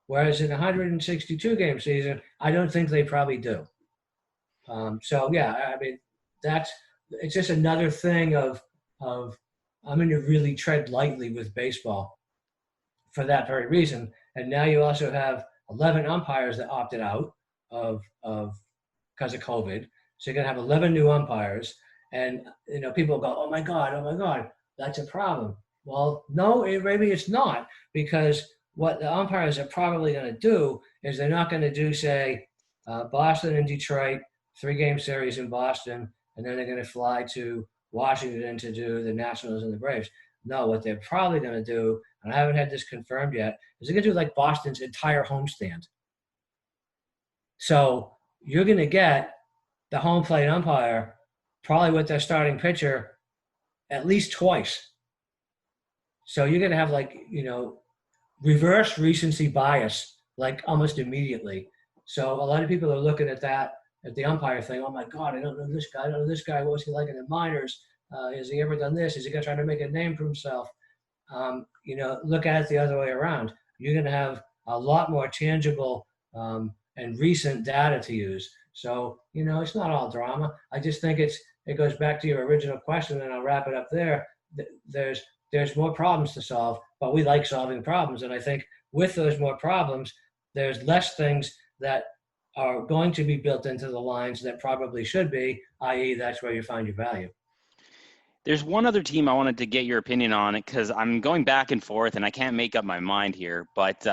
Whereas in a 162 game season, I don't think they probably do. So yeah, I mean, it's just another thing of I'm going to really tread lightly with baseball for that very reason. And now you also have 11 umpires that opted out of because of COVID. So you're going to have 11 new umpires, and people go, oh my God, that's a problem. Well, no, maybe it's not, because what the umpires are probably going to do is they're not going to do, say, Boston and Detroit, 3-game series in Boston, and then they're going to fly to Washington to do the Nationals and the Braves. No, what they're probably going to do, and I haven't had this confirmed yet, is they're going to do like Boston's entire homestand. So you're going to get the home plate umpire probably with their starting pitcher at least twice. So you're going to have reverse recency bias like almost immediately. So a lot of people are looking at that, at the umpire thing. Oh my God, I don't know this guy. I don't know this guy. What was he like in the minors? Has he ever done this? Is he going to try to make a name for himself? Look at it the other way around. You're going to have a lot more tangible and recent data to use. So, it's not all drama. I just think it goes back to your original question, and I'll wrap it up there. There's more problems to solve, but we like solving problems. And I think with those more problems, there's less things that are going to be built into the lines that probably should be, i.e. that's where you find your value. There's one other team I wanted to get your opinion on, because I'm going back and forth and I can't make up my mind here. But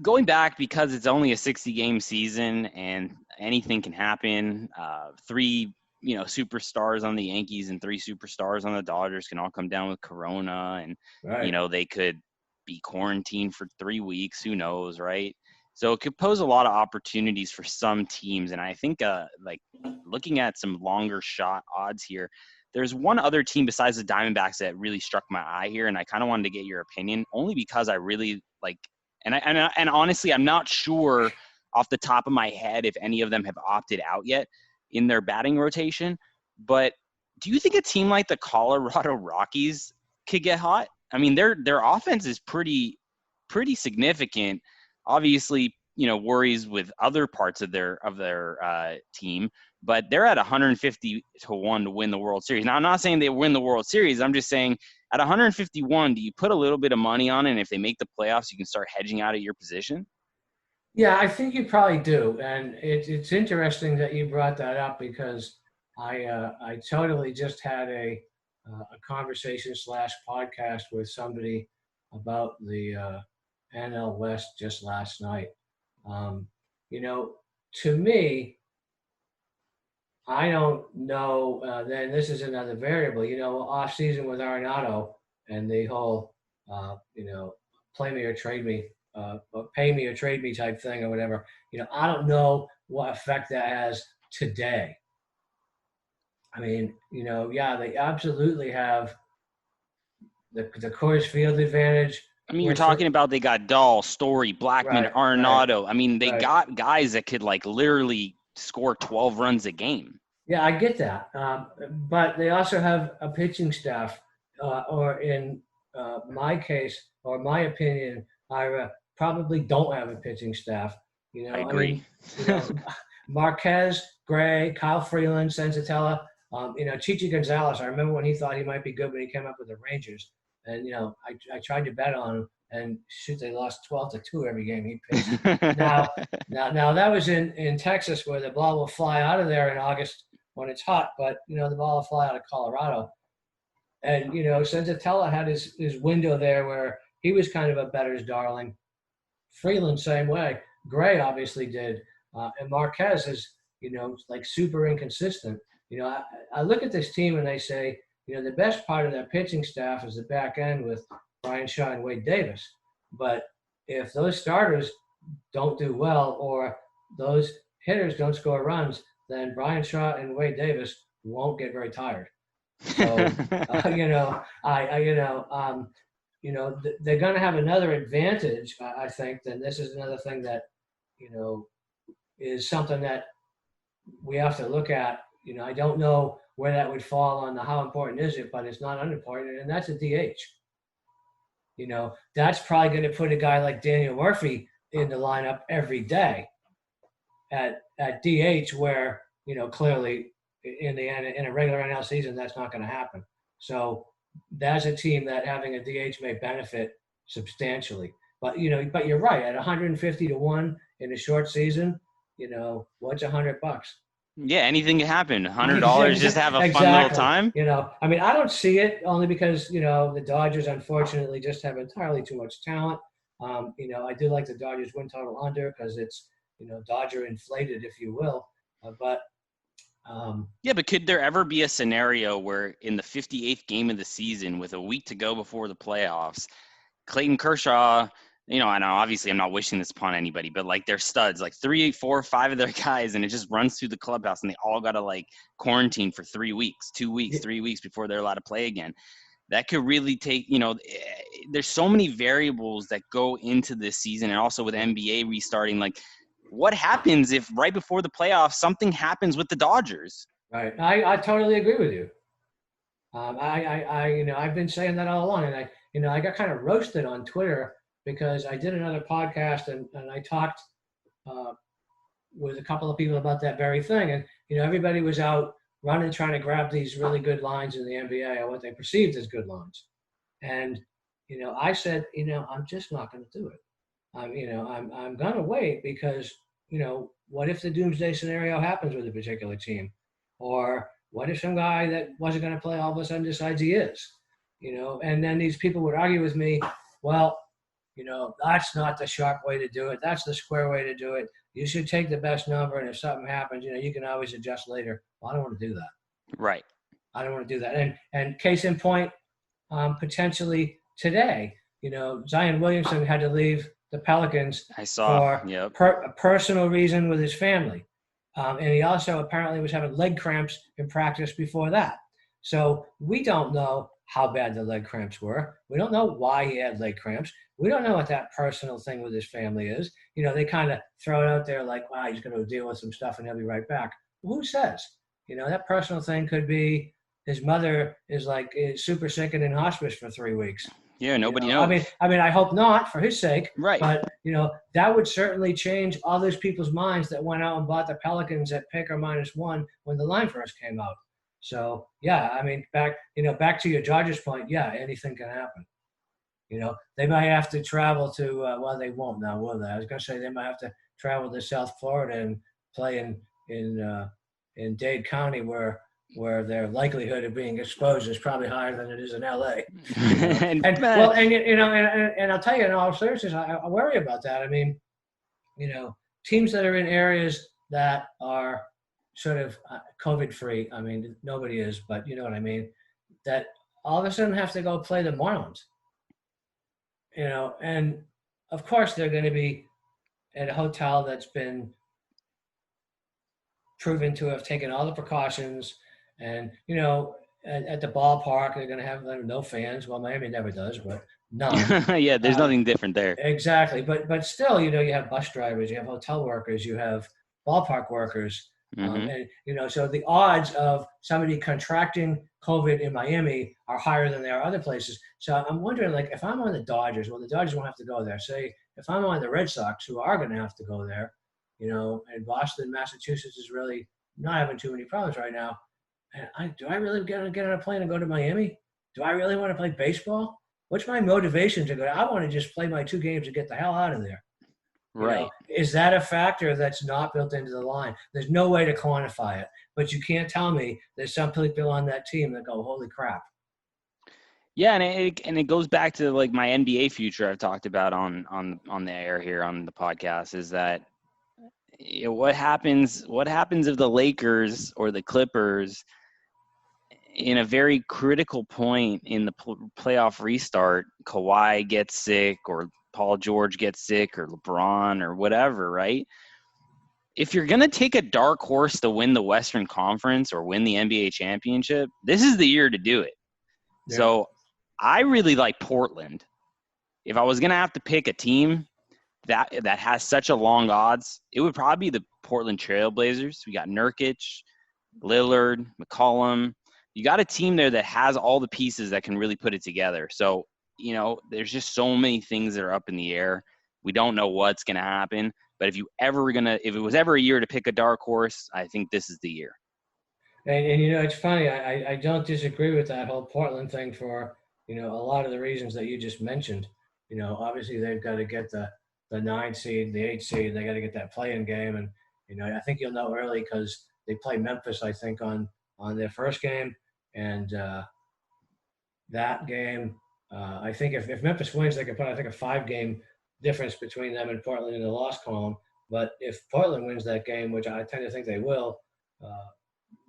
going back, because it's only a 60-game season and anything can happen, 3 superstars on the Yankees and 3 superstars on the Dodgers can all come down with Corona, and right. They could be quarantined for 3 weeks. Who knows, right? So it could pose a lot of opportunities for some teams. And I think looking at some longer shot odds here, there's one other team besides the Diamondbacks that really struck my eye here, and I kind of wanted to get your opinion, only because I really like, and honestly, I'm not sure off the top of my head if any of them have opted out yet in their batting rotation. But do you think a team like the Colorado Rockies could get hot? I mean, their offense is pretty significant. Obviously, worries with other parts of their team, but they're at 150-1 to win the World Series. Now, I'm not saying they win the World Series. I'm just saying at 151, do you put a little bit of money on it? And if they make the playoffs, you can start hedging out of your position? Yeah, I think you probably do. And it's interesting that you brought that up, because I totally just had a conversation / podcast with somebody about the NL West just last night. To me, I don't know. Then this is another variable. Off season with Arenado and the whole, play me or trade me, or pay me or trade me type thing or whatever. I don't know what effect that has today. I mean, they absolutely have the Coors Field advantage. I mean, you're talking about they got Dahl, Story, Blackman, Right, Arenado. right, I mean, they right. got guys that could literally score 12 runs a game. Yeah, I get that. But they also have a pitching staff, or in my case, or my opinion, I probably don't have a pitching staff. I agree. Marquez, Gray, Kyle Freeland, Senzatella, Chichi Gonzalez. I remember when he thought he might be good when he came up with the Rangers. And, I tried to bet on him, and shoot, they lost 12-2 every game he pitched. Now that was in Texas, where the ball will fly out of there in August when it's hot, but, the ball will fly out of Colorado. And, Senzatella had his window there where he was kind of a bettor's darling. Freeland, same way. Gray obviously did. And Marquez is, super inconsistent. I look at this team and I say, the best part of that pitching staff is the back end with Brian Shaw and Wade Davis. But if those starters don't do well, or those hitters don't score runs, then Brian Shaw and Wade Davis won't get very tired. So, they're going to have another advantage, I think. Then this is another thing that, is something that we have to look at. I don't know where that would fall on the how important is it, but it's not unimportant, and that's a DH. That's probably going to put a guy like Daniel Murphy in the lineup every day at DH, where clearly in a regular NL season that's not going to happen. So that's a team that having a DH may benefit substantially. But but you're right, at 150 to 1 in a short season, what's $100? Yeah, anything can happen. $100 just have a fun little time. I don't see it, only because the Dodgers unfortunately just have entirely too much talent. I do like the Dodgers win total under because it's Dodger inflated, if you will. But could there ever be a scenario where in the 58th game of the season, with a week to go before the playoffs, Clayton Kershaw, I know obviously I'm not wishing this upon anybody, but like they're studs, like 3, 4, 5 of their guys, and it just runs through the clubhouse and they all got to like quarantine for 3 weeks, 2 weeks, 3 weeks before they're allowed to play again. That could really take, there's so many variables that go into this season, and also with NBA restarting, like what happens if right before the playoffs something happens with the Dodgers? Right. I totally agree with you. I've been saying that all along, and I got kind of roasted on Twitter because I did another podcast and I talked with a couple of people about that very thing. And, everybody was out running, trying to grab these really good lines in the NBA, or what they perceived as good lines. And, I said, I'm just not going to do it. I'm going to wait because, what if the doomsday scenario happens with a particular team? Or what if some guy that wasn't going to play all of a sudden decides he is? And then these people would argue with me, well, that's not the sharp way to do it. That's the square way to do it. You should take the best number, and if something happens, you can always adjust later. Well, I don't want to do that. Right. I don't want to do that. And case in point, potentially today, Zion Williamson had to leave the Pelicans for a personal reason with his family. And he also apparently was having leg cramps in practice before that. So we don't know how bad the leg cramps were. We don't know why he had leg cramps. We don't know what that personal thing with his family is. They kind of throw it out there like, wow, he's going to deal with some stuff and he'll be right back. Well, who says? That personal thing could be his mother is super sick and in hospice for 3 weeks. Yeah, nobody knows. I hope not, for his sake. Right. But, that would certainly change all those people's minds that went out and bought the Pelicans at pick or -1 when the line first came out. So, yeah, back to your Dodgers point, yeah, anything can happen. They might have to travel to, well, they won't now, will they? I was going to say they might have to travel to South Florida and play in Dade County where their likelihood of being exposed is probably higher than it is in LA. And I'll tell you, in all seriousness, I worry about that. Teams that are in areas that are sort of COVID-free. Nobody is, but you know what I mean. That all of a sudden have to go play the Marlins. And of course they're going to be at a hotel that's been proven to have taken all the precautions. And, at the ballpark, they're going to have no fans. Well, Miami never does, but none. Yeah, there's nothing different there. Exactly. But still, you have bus drivers, you have hotel workers, you have ballpark workers. Mm-hmm. So the odds of somebody contracting COVID in Miami are higher than they are other places. So I'm wondering, if I'm on the Dodgers, well, the Dodgers won't have to go there. Say, if I'm on the Red Sox, who are going to have to go there, and Boston, Massachusetts is really not having too many problems right now. And do I really get on a plane and go to Miami? Do I really want to play baseball? What's my motivation to go? I want to just play my 2 games and get the hell out of there. Right. Is that a factor that's not built into the line? There's no way to quantify it, but you can't tell me there's some people on that team that go, holy crap. Yeah, and it goes back to my NBA future I've talked about on the air here on the podcast, is that what happens if the Lakers or the Clippers in a very critical point in the playoff restart, Kawhi gets sick or Paul George gets sick or LeBron or whatever, right? If you're going to take a dark horse to win the Western Conference or win the NBA championship, this is the year to do it. Yeah. So I really like Portland. if I was going to have to pick a team that has such a long odds, it would probably be the Portland Trail Blazers. We got Nurkic, Lillard, McCollum. You got a team there that has all the pieces that can really put it together. So, there's just so many things that are up in the air. We don't know what's going to happen. But if it was ever a year to pick a dark horse, I think this is the year. And it's funny. I don't disagree with that whole Portland thing for a lot of the reasons that you just mentioned. Obviously they've got to get the 9 seed, the 8 seed. They got to get that play-in game, and I think you'll know early because they play Memphis, I think, on their first game, and that game. I think if Memphis wins, they could put, I think, a 5-game difference between them and Portland in the loss column. But if Portland wins that game, which I tend to think they will,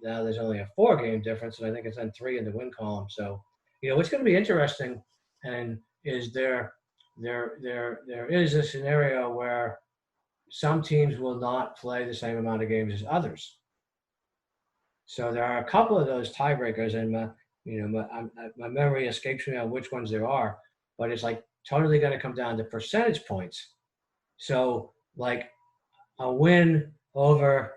now there's only a 4-game difference, and I think it's then 3 in the win column. So, what's going to be interesting, and is there is a scenario where some teams will not play the same amount of games as others. So there are a couple of those tiebreakers, and my memory escapes me on which ones there are, but it's like totally going to come down to percentage points. So like a win over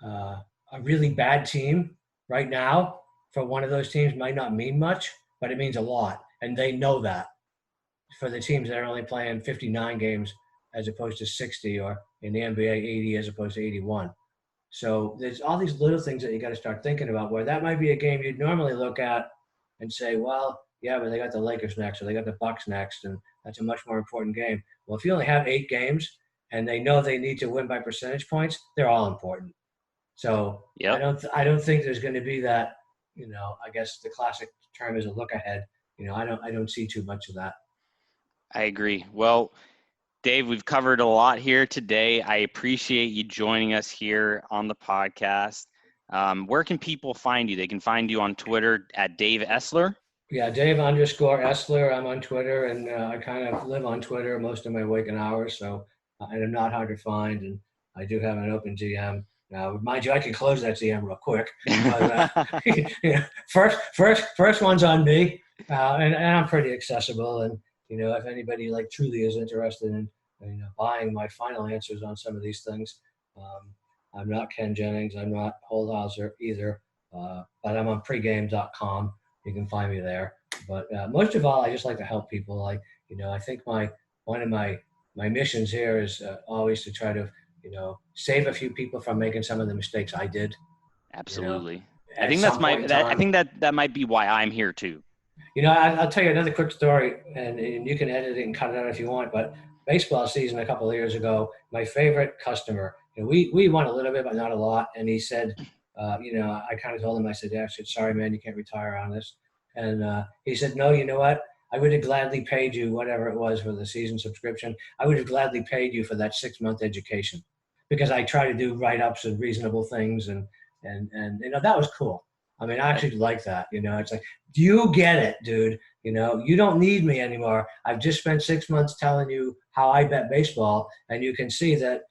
a really bad team right now for one of those teams might not mean much, but it means a lot. And they know that for the teams that are only playing 59 games as opposed to 60, or in the NBA 80 as opposed to 81. So there's all these little things that you got to start thinking about, where that might be a game you'd normally look at and say, well, yeah, but they got the Lakers next, or they got the Bucks next, and that's a much more important game. Well, if you only have 8 games and they know they need to win by percentage points, they're all important. So yep. I don't think there's going to be that, I guess the classic term is a look ahead. I don't see too much of that. I agree. Well, Dave, we've covered a lot here today. I appreciate you joining us here on the podcast. Where can people find you? They can find you on Twitter at Dave Essler. Yeah, Dave_Essler. I'm on Twitter, and I kind of live on Twitter most of my waking hours. So, and I'm not hard to find, and I do have an open DM. Now, mind you, I can close that DM real quick. But, first one's on me, and I'm pretty accessible. And if anybody truly is interested in buying my final answers on some of these things, I'm not Ken Jennings, I'm not Holdhauser either, but I'm on pregame.com. You can find me there. But most of all, I just like to help people. I think one of my missions here is always to try to save a few people from making some of the mistakes I did. Absolutely. I think that might be why I'm here too. I'll tell you another quick story, and you can edit it and cut it out if you want, but baseball season a couple of years ago, my favorite customer, we won a little bit, but not a lot. And he said, I kind of told him, I said, sorry, man, you can't retire on this. And he said, no, you know what? I would have gladly paid you whatever it was for the season subscription. I would have gladly paid you for that 6-month education, because I try to do write-ups and reasonable things. And that was cool. I mean, I actually like that. It's like, do you get it, dude? You don't need me anymore. I've just spent 6 months telling you how I bet baseball, and you can see that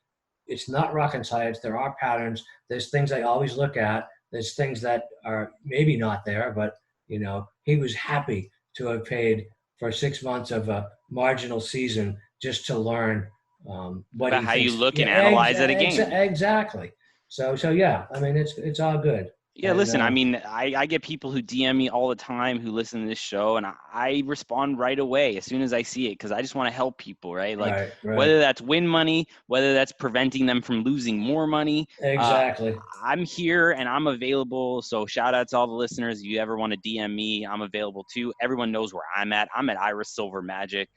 it's not rocket science. There are patterns. There's things I always look at. There's things that are maybe not there, but, he was happy to have paid for 6 months of a marginal season just to learn what about how you look and analyze at a game. Exactly. So yeah, I mean, it's all good. Yeah, listen, I mean, I get people who DM me all the time who listen to this show, and I respond right away as soon as I see it, because I just want to help people, right? Right. Whether that's win money, whether that's preventing them from losing more money. Exactly. I'm here and I'm available. So shout out to all the listeners. If you ever want to DM me, I'm available too. Everyone knows where I'm at. I'm at Iris Silver Magic.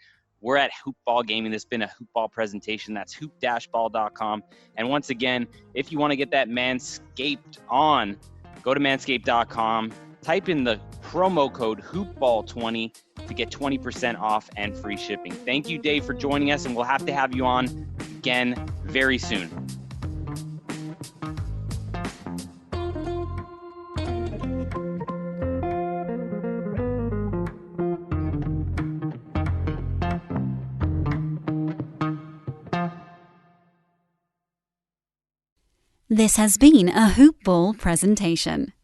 We're at Hoopball Gaming. This has been a Hoopball presentation. That's hoop-ball.com. And once again, if you want to get that Manscaped on, go to manscaped.com, type in the promo code HoopBall20 to get 20% off and free shipping. Thank you, Dave, for joining us, and we'll have to have you on again very soon. This has been a Hoop Ball presentation.